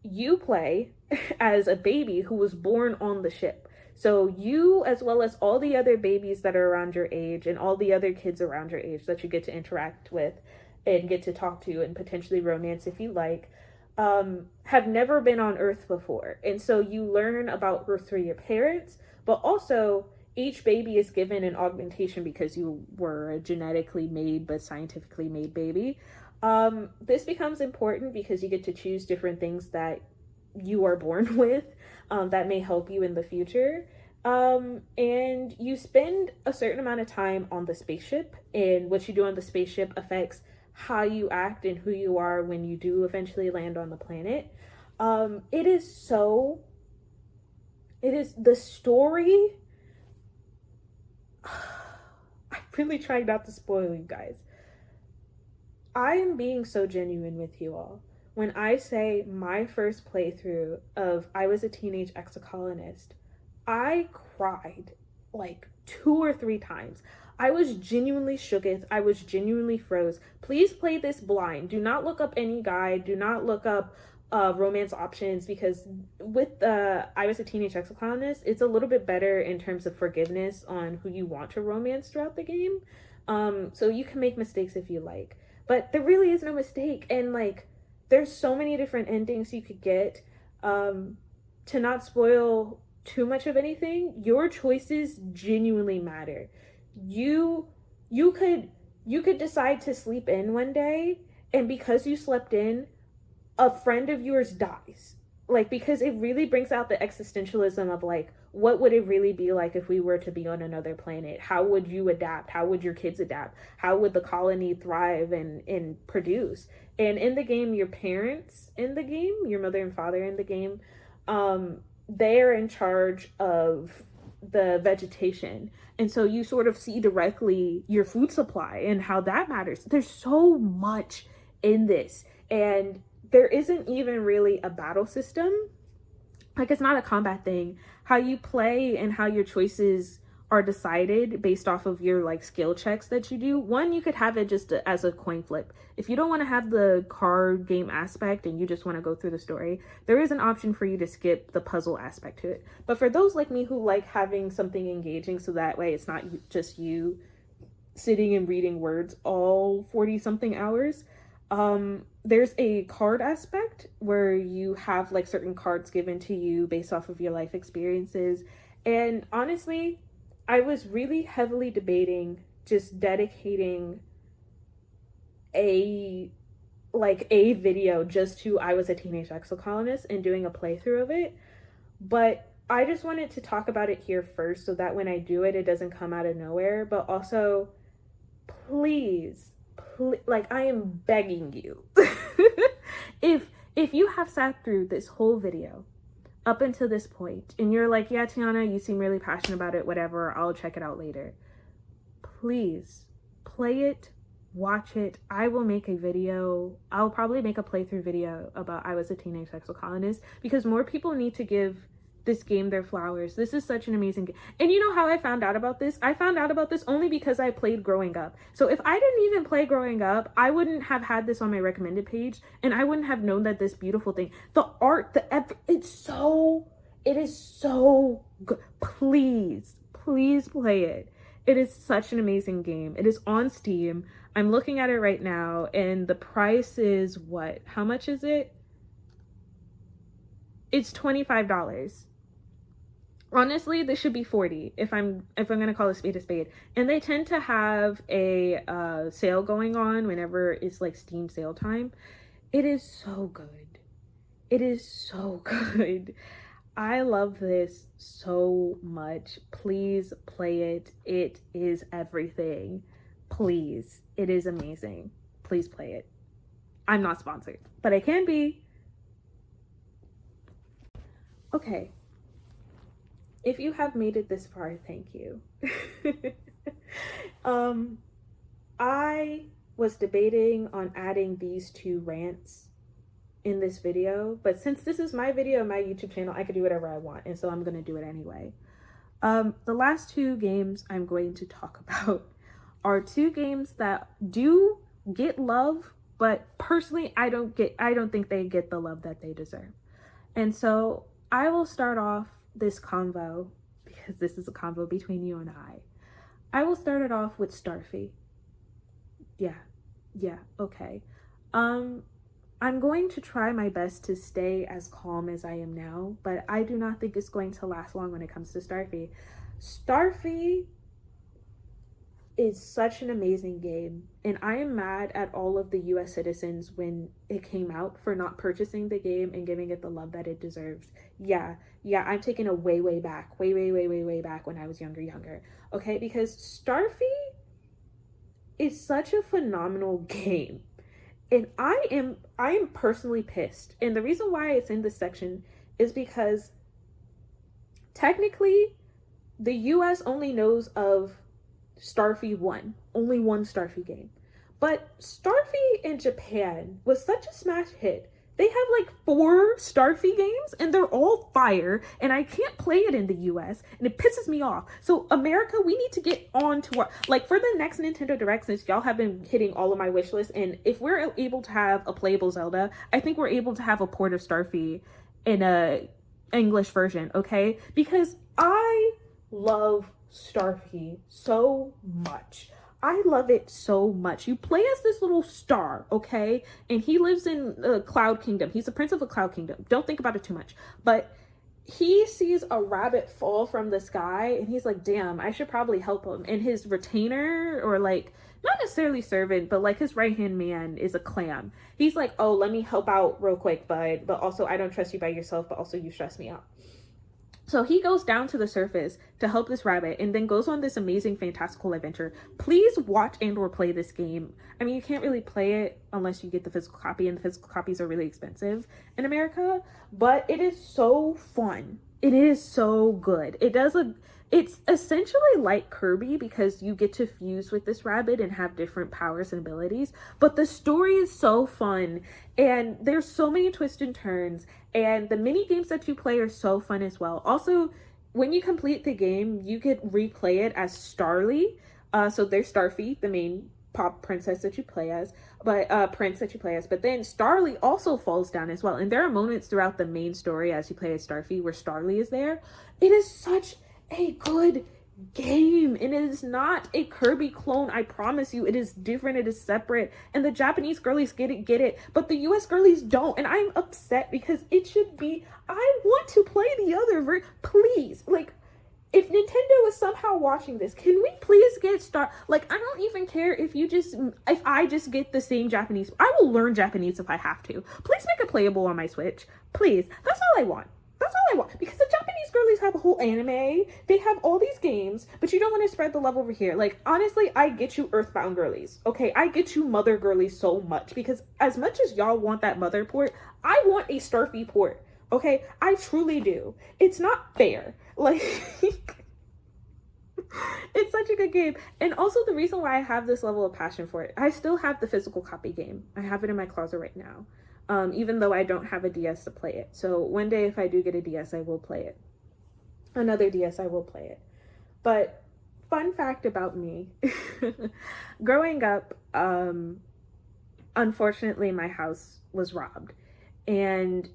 you play as a baby who was born on the ship. So you, as well as all the other babies that are around your age and all the other kids around your age that you get to interact with and get to talk to and potentially romance if you like, have never been on Earth before. And so you learn about Earth through your parents, but also each baby is given an augmentation because you were a genetically made but scientifically made baby. This becomes important because you get to choose different things that you are born with that may help you in the future. And you spend a certain amount of time on the spaceship, and what you do on the spaceship affects how you act and who you are when you do eventually land on the planet. It is the story. I'm really trying not to spoil you guys. I am being so genuine with you all when I say my first playthrough of I Was a Teenage Exocolonist. I cried like 2 or 3 times. I was genuinely shooketh. I was genuinely froze. Please play this blind. Do not look up any guide. Do not look up romance options, because with I Was a Teenage Exocolonist, it's a little bit better in terms of forgiveness on who you want to romance throughout the game. So you can make mistakes if you like, but there really is no mistake. And like, there's so many different endings you could get. To not spoil too much of anything, your choices genuinely matter. You could decide to sleep in one day, and because you slept in, a friend of yours dies. Like, because it really brings out the existentialism of like, what would it really be like if we were to be on another planet? How would you adapt? How would your kids adapt? How would the colony thrive and produce? And in the game, your parents in the game, your mother and father in the game, they're in charge of the vegetation. And so you sort of see directly your food supply and how that matters. There's so much in this. And there isn't even really a battle system. Like, it's not a combat thing. How you play and how your choices are decided based off of your like skill checks that you do. One, you could have it just as a coin flip. If you don't want to have the card game aspect and you just want to go through the story, there is an option for you to skip the puzzle aspect to it. But for those like me who like having something engaging, so that way it's not just you sitting and reading words all 40 something hours, there's a card aspect where you have like certain cards given to you based off of your life experiences. And honestly, I was really heavily debating just dedicating a video just to I Was a Teenage Exocolonist and doing a playthrough of it. But I just wanted to talk about it here first so that when I do it, it doesn't come out of nowhere. But also, please, like, I am begging you, if you have sat through this whole video up until this point and you're like, yeah, Tiana, you seem really passionate about it, whatever, I'll check it out later, please play it, watch it. I will make a video. I'll probably make a playthrough video about I Was a Teenage Exocolonist, because more people need to give this game their flowers. This is such an amazing game. And you know how I found out about this? I found out about this only because I played growing up. So if I didn't even play growing up, I wouldn't have had this on my recommended page, and I wouldn't have known that this beautiful thing, the art, it is so good. Please play it. It is such an amazing game. It is on Steam. I'm looking at it right now, and the price is what? How much is it? It's $25. Honestly, this should be $40 if I'm gonna call a spade, and they tend to have a sale going on whenever it's like Steam sale time. It is so good. It is so good. I love this so much. Please play it. It is everything. Please, it is amazing. Please play it. I'm not sponsored, but I can be. Okay. If you have made it this far, thank you. I was debating on adding these 2 rants in this video, but since this is my video on my YouTube channel, I can do whatever I want, and so I'm going to do it anyway. The last 2 games I'm going to talk about are 2 games that do get love, but personally, I don't think they get the love that they deserve. And so I will start off this convo, because this is a convo between you and I will start it off with Starfy. Yeah, okay. I'm going to try my best to stay as calm as I am now, but I do not think it's going to last long when it comes to Starfy. Starfy is such an amazing game, and I am mad at all of the US citizens when it came out for not purchasing the game and giving it the love that it deserves. Yeah, I'm taking a way back, way back when I was younger, okay? Because Starfy is such a phenomenal game. And I am personally pissed. And the reason why it's in this section is because technically the US only knows of Starfy 1. Only one Starfy game. But Starfy in Japan was such a smash hit. They have like 4 Starfy games and they're all fire, and I can't play it in the US and it pisses me off. So America, we need to get on to our, like, for the next Nintendo Direct, since y'all have been hitting all of my wish lists, and if we're able to have a playable Zelda, I think we're able to have a port of Starfy in a English version, okay? Because I love Starfy so much. I love it so much. You play as this little star, okay? And he lives in a Cloud Kingdom. He's the prince of a Cloud Kingdom. Don't think about it too much. But he sees a rabbit fall from the sky and he's like, damn, I should probably help him. And his retainer, or like, not necessarily servant, but like his right-hand man, is a clam. He's like, oh, let me help out real quick, bud. But also, I don't trust you by yourself, but also you stress me out. So he goes down to the surface to help this rabbit and then goes on this amazing, fantastical adventure. Please watch and or play this game. I mean, you can't really play it unless you get the physical copy, and the physical copies are really expensive in America, but it is so fun. It is so good. It's essentially like Kirby, because you get to fuse with this rabbit and have different powers and abilities, but the story is so fun, and there's so many twists and turns, and the mini games that you play are so fun as well. Also, when you complete the game, you could replay it as Starly. So there's Starfy, the main pop princess that you play as, but prince that you play as, but then Starly also falls down as well, and there are moments throughout the main story as you play as Starfy where Starly is there. It is such a good game, and it is not a Kirby clone. I promise you, it is different, it is separate, and the Japanese girlies get it, but the US girlies don't, and I'm upset because it should be. I want to play the other please, like, if Nintendo is somehow watching this, can we please get like, I don't even care if I just get the same Japanese. I will learn Japanese if I have to. Please make it playable on my Switch, please. That's all I want. Because the Japanese girlies have a whole anime, they have all these games, but you don't want to spread the love over here. Like, honestly, I get you Earthbound girlies, okay? I get you Mother girlies so much, because as much as y'all want that Mother port, I want a Starfy port, okay? I truly do. It's not fair. Like, it's such a good game. And also, the reason why I have this level of passion for it, I still have the physical copy game. I have it in my closet right now. Even though I don't have a DS to play it. So one day if I do get a DS, I will play it. Another DS, I will play it. But fun fact about me, growing up, unfortunately my house was robbed. And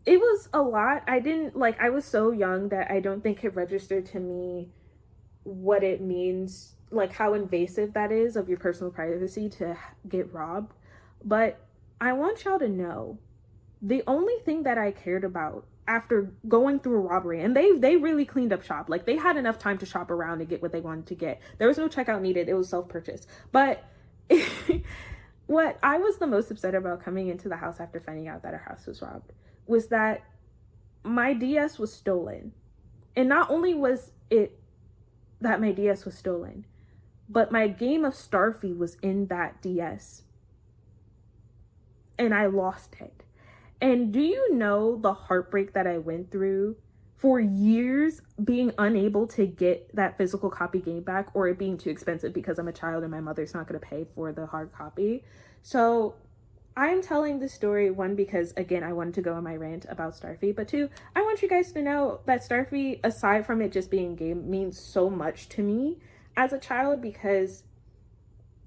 it was a lot. I was so young that I don't think it registered to me what it means, like how invasive that is of your personal privacy to get robbed. But I want y'all to know, the only thing that I cared about after going through a robbery, and they really cleaned up shop. Like, they had enough time to shop around and get what they wanted to get. There was no checkout needed. It was self-purchase. But what I was the most upset about coming into the house after finding out that our house was robbed was that my DS was stolen. And not only was it that my DS was stolen, but my game of Starfy was in that DS. And I lost it. And do you know the heartbreak that I went through for years being unable to get that physical copy game back, or it being too expensive because I'm a child and my mother's not going to pay for the hard copy? So I'm telling this story, one, because again, I wanted to go on my rant about Starfy, but two, I want you guys to know that Starfy, aside from it just being a game, means so much to me as a child, because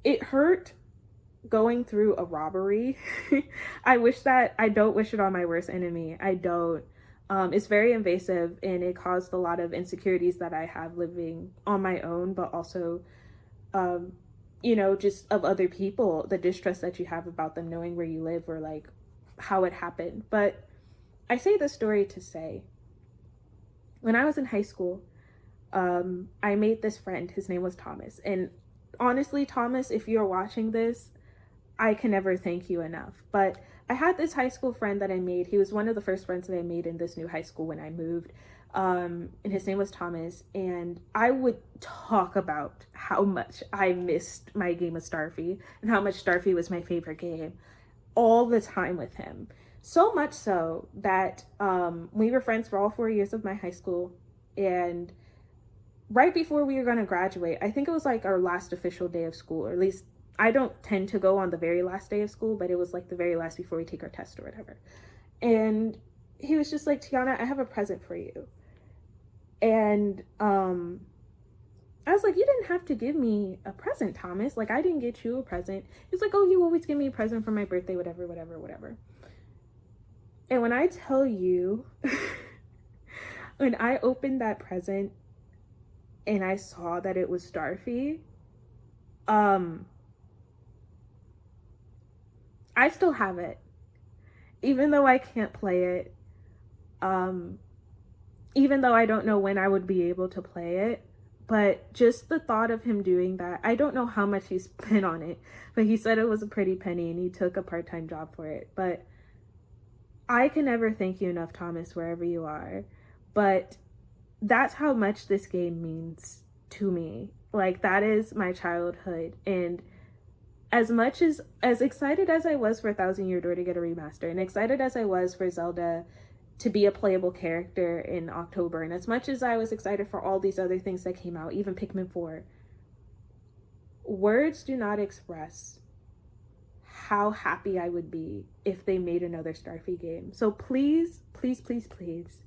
it hurt going through a robbery. I don't wish it on my worst enemy. I don't. It's very invasive, and it caused a lot of insecurities that I have living on my own, but also, just of other people, the distrust that you have about them knowing where you live or like how it happened. But I say this story to say, when I was in high school, I made this friend. His name was Thomas. And honestly, Thomas, if you're watching this, I can never thank you enough. But I had this high school friend that I made. He was one of the first friends that I made in this new high school when I moved. And his name was Thomas. And I would talk about how much I missed my game of Starfy and how much Starfy was my favorite game all the time with him. So much so that we were friends for all 4 years of my high school. And right before we were going to graduate, I think it was like our last official day of school, or at least I don't tend to go on the very last day of school, but it was like the very last before we take our test or whatever. And he was just like, Tiana, I have a present for you. And I was like, you didn't have to give me a present, Thomas. Like, I didn't get you a present. He's like, oh, you always give me a present for my birthday, whatever. And when I tell you, when I opened that present and I saw that it was Starfy, I still have it, even though I can't play it, even though I don't know when I would be able to play it. But just the thought of him doing that, I don't know how much he spent on it, but he said it was a pretty penny and he took a part-time job for it. But I can never thank you enough, Thomas, wherever you are. But that's how much this game means to me. Like, that is my childhood. And as excited as I was for Thousand Year Door to get a remaster, and excited as I was for Zelda to be a playable character in October, and as much as I was excited for all these other things that came out, even Pikmin 4, words do not express how happy I would be if they made another Starfy game. So please, please, please, please,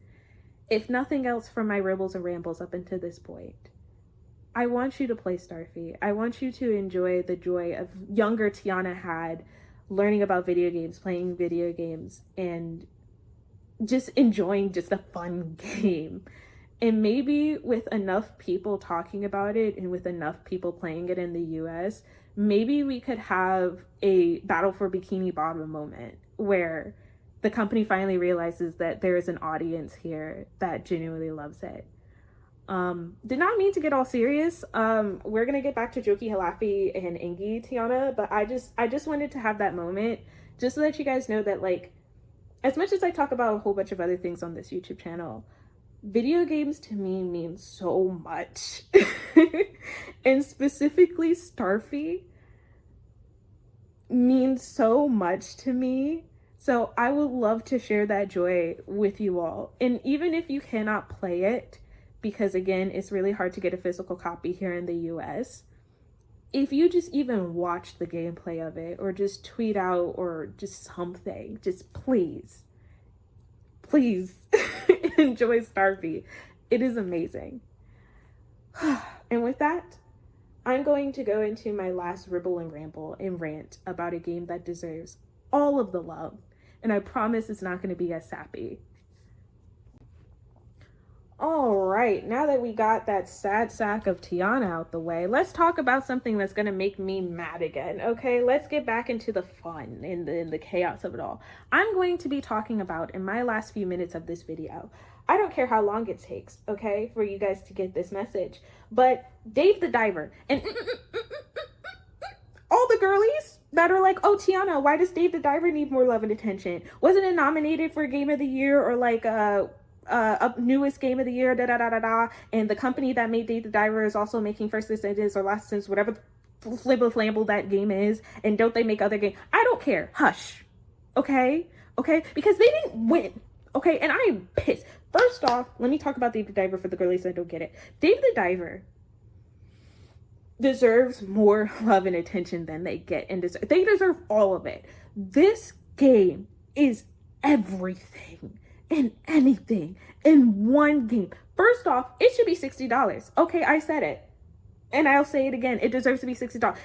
if nothing else from my ribbles and rambles up until this point, I want you to play Starfy. I want you to enjoy the joy of younger Tiana had learning about video games, playing video games, and just enjoying just a fun game. And maybe with enough people talking about it and with enough people playing it in the US, maybe we could have a Battle for Bikini Bottom moment where the company finally realizes that there is an audience here that genuinely loves it. Did not mean to get all serious. We're gonna get back to Jokey Halafi and Engi, Tiana, but I just wanted to have that moment just so that you guys know that, like, as much as I talk about a whole bunch of other things on this YouTube channel, video games to me mean so much. And specifically Starfy means so much to me. So I would love to share that joy with you all. And even if you cannot play it, because again, it's really hard to get a physical copy here in the US, if you just even watch the gameplay of it or just tweet out or just something, just please enjoy Starfy. It is amazing. And with that, I'm going to go into my last ribble and ramble and rant about a game that deserves all of the love. And I promise it's not going to be as sappy. All right, now that we got that sad sack of Tiana out the way, let's talk about something that's going to make me mad again, okay? Let's get back into the fun and the chaos of it all. I'm going to be talking about, in my last few minutes of this video, I don't care how long it takes, okay, for you guys to get this message, but Dave the Diver and all the girlies that are like, oh, Tiana, why does Dave the Diver need more love and attention? Wasn't it nominated for Game of the Year or like newest game of the year, and the company that made Dave the Diver is also making First Ascendants or Last Ascendants, whatever flibble flamble that game is, and don't they make other games? I don't care. Hush. Okay? Because they didn't win. Okay? And I am pissed. First off, let me talk about Dave the Diver for the girlies that don't get it. Dave the Diver deserves more love and attention than they get, and they deserve all of it. This game is everything and anything in one game. First off, it should be $60. Okay, I said it, and I'll say it again. It deserves to be $60.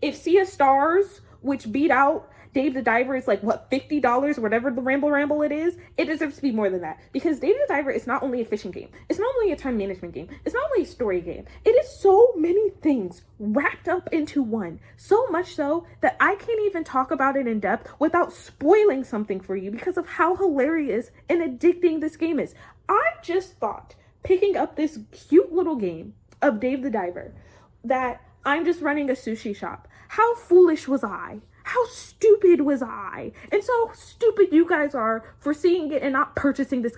If Sea of Stars which beat out Dave the Diver is like, what, $50, whatever the ramble it is, it deserves to be more than that. Because Dave the Diver is not only a fishing game, it's not only a time management game, it's not only a story game, it is so many things wrapped up into one. So much so that I can't even talk about it in depth without spoiling something for you because of how hilarious and addicting this game is. I just thought picking up this cute little game of Dave the Diver that I'm just running a sushi shop. How foolish was I? How stupid was I? And so stupid you guys are for seeing it and not purchasing this.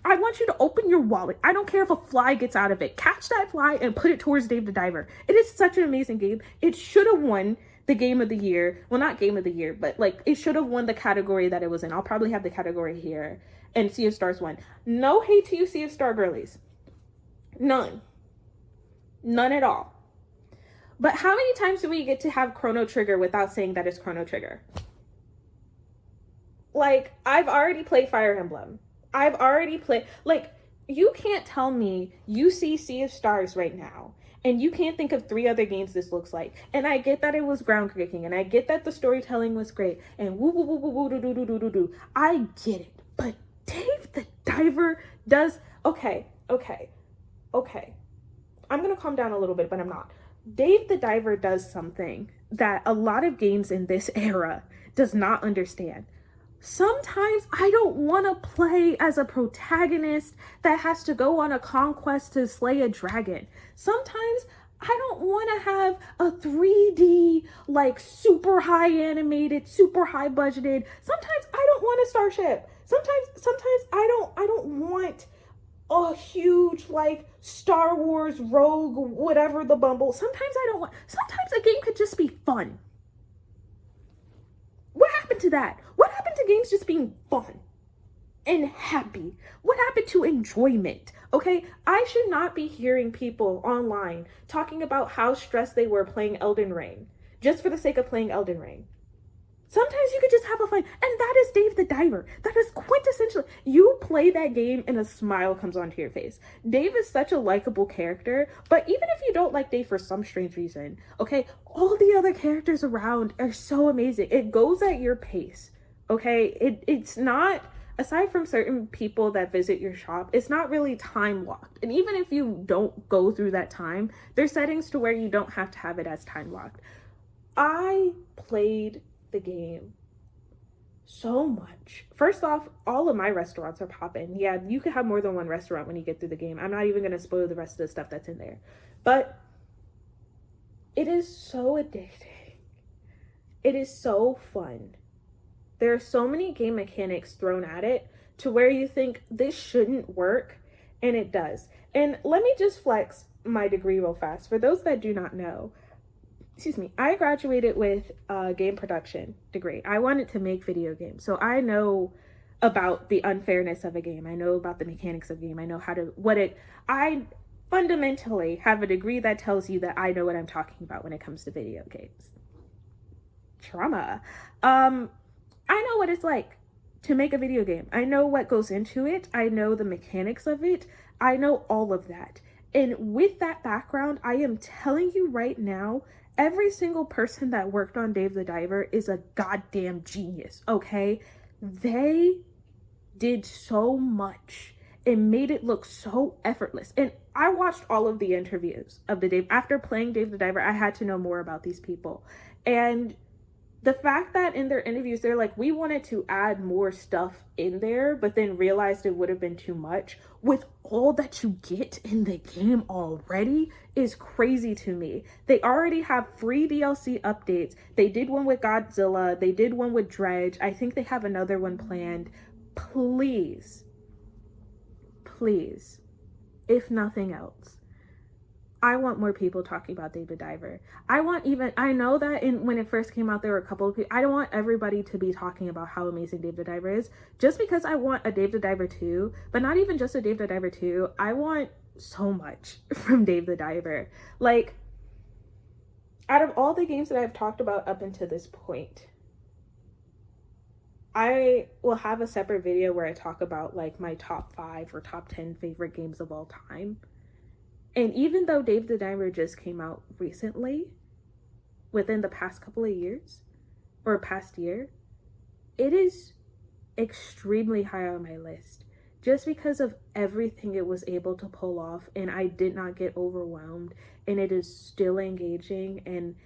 I want you to open your wallet. I don't care if a fly gets out of it. Catch that fly and put it towards Dave the Diver. It is such an amazing game. It should have won the game of the year. Well, not game of the year, but like it should have won the category that it was in. I'll probably have the category here. And Sea of Stars won. No hate to you, Sea of Star girlies. None. None at all. But how many times do we get to have Chrono Trigger without saying that it's Chrono Trigger? Like, I've already played Fire Emblem. I've already played, like, you can't tell me you see Sea of Stars right now and you can't think of 3 other games this looks like. And I get that it was groundbreaking and I get that the storytelling was great and woo woo woo woo woo do do do do do. I get it. But Dave the Diver does, okay. I'm gonna calm down a little bit, but I'm not. Dave the Diver does something that a lot of games in this era does not understand. Sometimes I don't want to play as a protagonist that has to go on a conquest to slay a dragon. Sometimes I don't want to have a 3D, like super high animated, super high budgeted. Sometimes I don't want a starship. Sometimes I don't want a huge like Star Wars Rogue, whatever the bumble. Sometimes a game could just be fun. What happened to that? What happened to games just being fun and happy? What happened to enjoyment? Okay, I should not be hearing people online talking about how stressed they were playing Elden Ring just for the sake of playing Elden Ring. Sometimes you could just have a fun, and that is Dave the Diver. That is quintessential. You play that game and a smile comes onto your face. Dave is such a likable character, but even if you don't like Dave for some strange reason, okay, all the other characters around are so amazing. It goes at your pace, okay? It's not, aside from certain people that visit your shop, it's not really time locked. And even if you don't go through that time, there's settings to where you don't have to have it as time locked. I played the game so much. First off, all of my restaurants are popping. Yeah, you could have more than one restaurant when you get through the game. I'm not even going to spoil the rest of the stuff that's in there. But it is so addicting. It is so fun. There are so many game mechanics thrown at it to where you think this shouldn't work, and it does. And let me just flex my degree real fast. For those that do not know, I graduated with a game production degree. I wanted to make video games. So I know about the unfairness of a game. I know about the mechanics of a game. I know I fundamentally have a degree that tells you that I know what I'm talking about when it comes to video games. Trauma. I know what it's like to make a video game. I know what goes into it. I know the mechanics of it. I know all of that. And with that background, I am telling you right now, every single person that worked on Dave the Diver is a goddamn genius, okay? They did so much and made it look so effortless. And I watched all of the interviews of the Dave. After playing Dave the Diver, I had to know more about these people. And the fact that in their interviews, they're like, we wanted to add more stuff in there, but then realized it would have been too much. With all that you get in the game already is crazy to me. They already have free DLC updates. They did one with Godzilla. They did one with Dredge. I think they have another one planned. Please, if nothing else, I want more people talking about Dave the Diver. I know that when it first came out, there were a couple of people. I don't want everybody to be talking about how amazing Dave the Diver is, just because I want a Dave the Diver 2, but not even just a Dave the Diver 2. I want so much from Dave the Diver. Like, out of all the games that I've talked about up until this point, I will have a separate video where I talk about like my top 5 or top 10 favorite games of all time. And even though Dave the Diver just came out recently, within the past couple of years, or past year, it is extremely high on my list just because of everything it was able to pull off, and I did not get overwhelmed, and it is still engaging, and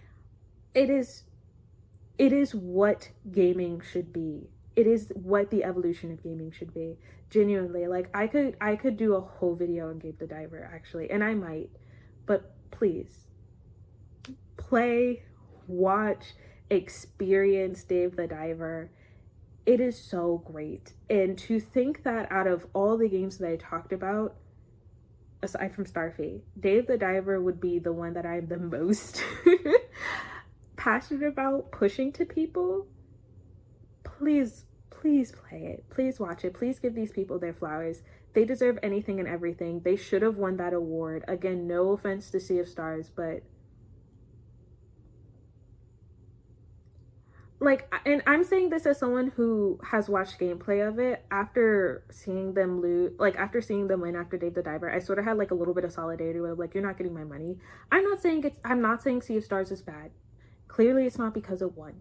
it is what gaming should be. It is what the evolution of gaming should be. Genuinely, like I could do a whole video on Dave the Diver actually, and I might, but please play, watch, experience Dave the Diver. It is so great. And to think that out of all the games that I talked about, aside from Starfy, Dave the Diver would be the one that I'm the most passionate about pushing to people. Please play it. Please watch it. Please give these people their flowers. They deserve anything and everything. They should have won that award. Again, no offense to Sea of Stars, but like, and I'm saying this as someone who has watched gameplay of it after seeing them lose, like after seeing them win after Dave the Diver. I sort of had like a little bit of solidarity with like, you're not getting my money. I'm not saying Sea of Stars is bad. Clearly it's not because it won.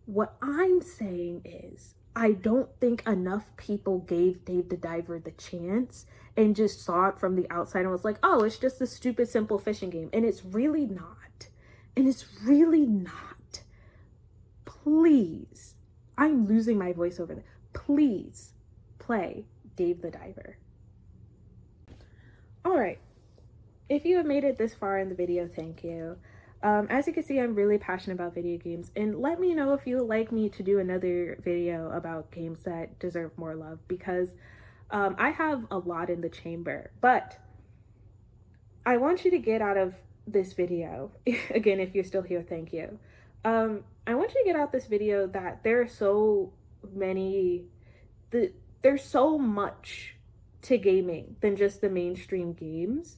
What I'm saying is, I don't think enough people gave Dave the Diver the chance and just saw it from the outside and was like, oh, it's just a stupid, simple fishing game. And it's really not. And it's really not. Please, I'm losing my voice over there. Please play Dave the Diver. All right. If you have made it this far in the video, thank you. As you can see, I'm really passionate about video games, and let me know if you would like me to do another video about games that deserve more love, because I have a lot in the chamber. But I want you to get out of this video, again, if you're still here, thank you. I want you to get out this video that there's so much to gaming than just the mainstream games.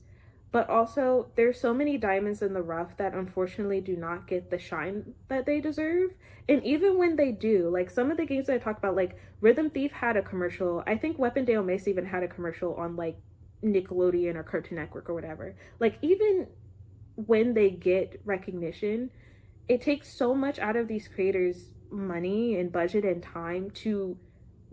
But also, there's so many diamonds in the rough that unfortunately do not get the shine that they deserve. And even when they do, like some of the games that I talked about, like Rhythm Thief had a commercial. I think Weapon de Omasse even had a commercial on like Nickelodeon or Cartoon Network or whatever. Like even when they get recognition, it takes so much out of these creators' money and budget and time to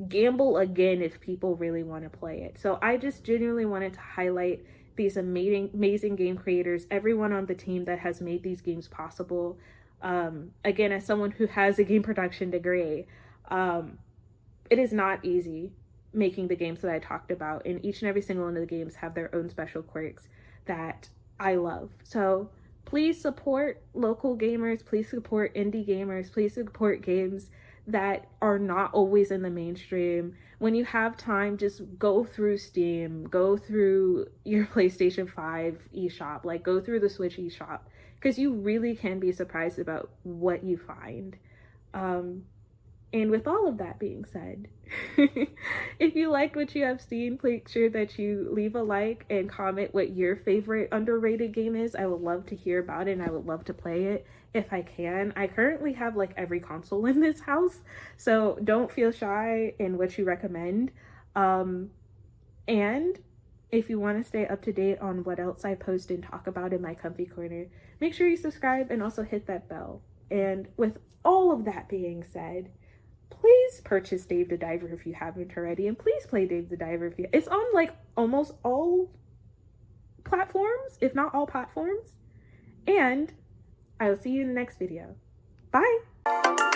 gamble again if people really want to play it. So I just genuinely wanted to highlight these amazing game creators, everyone on the team that has made these games possible. Again, as someone who has a game production degree, it is not easy making the games that I talked about, and each and every single one of the games have their own special quirks that I love. So please support local gamers, please support indie gamers, please support games that are not always in the mainstream. When you have time, just go through Steam, go through your PlayStation 5 eShop, like go through the Switch eShop, because you really can be surprised about what you find. And with all of that being said, if you like what you have seen, make sure that you leave a like and comment what your favorite underrated game is. I would love to hear about it, and I would love to play it if I can. I currently have like every console in this house, so don't feel shy in what you recommend. And if you want to stay up to date on what else I post and talk about in my comfy corner, make sure you subscribe and also hit that bell. And with all of that being said, please purchase Dave the Diver if you haven't already, and please play Dave the Diver if it's on like almost all platforms, if not all platforms. And I will see you in the next video. Bye!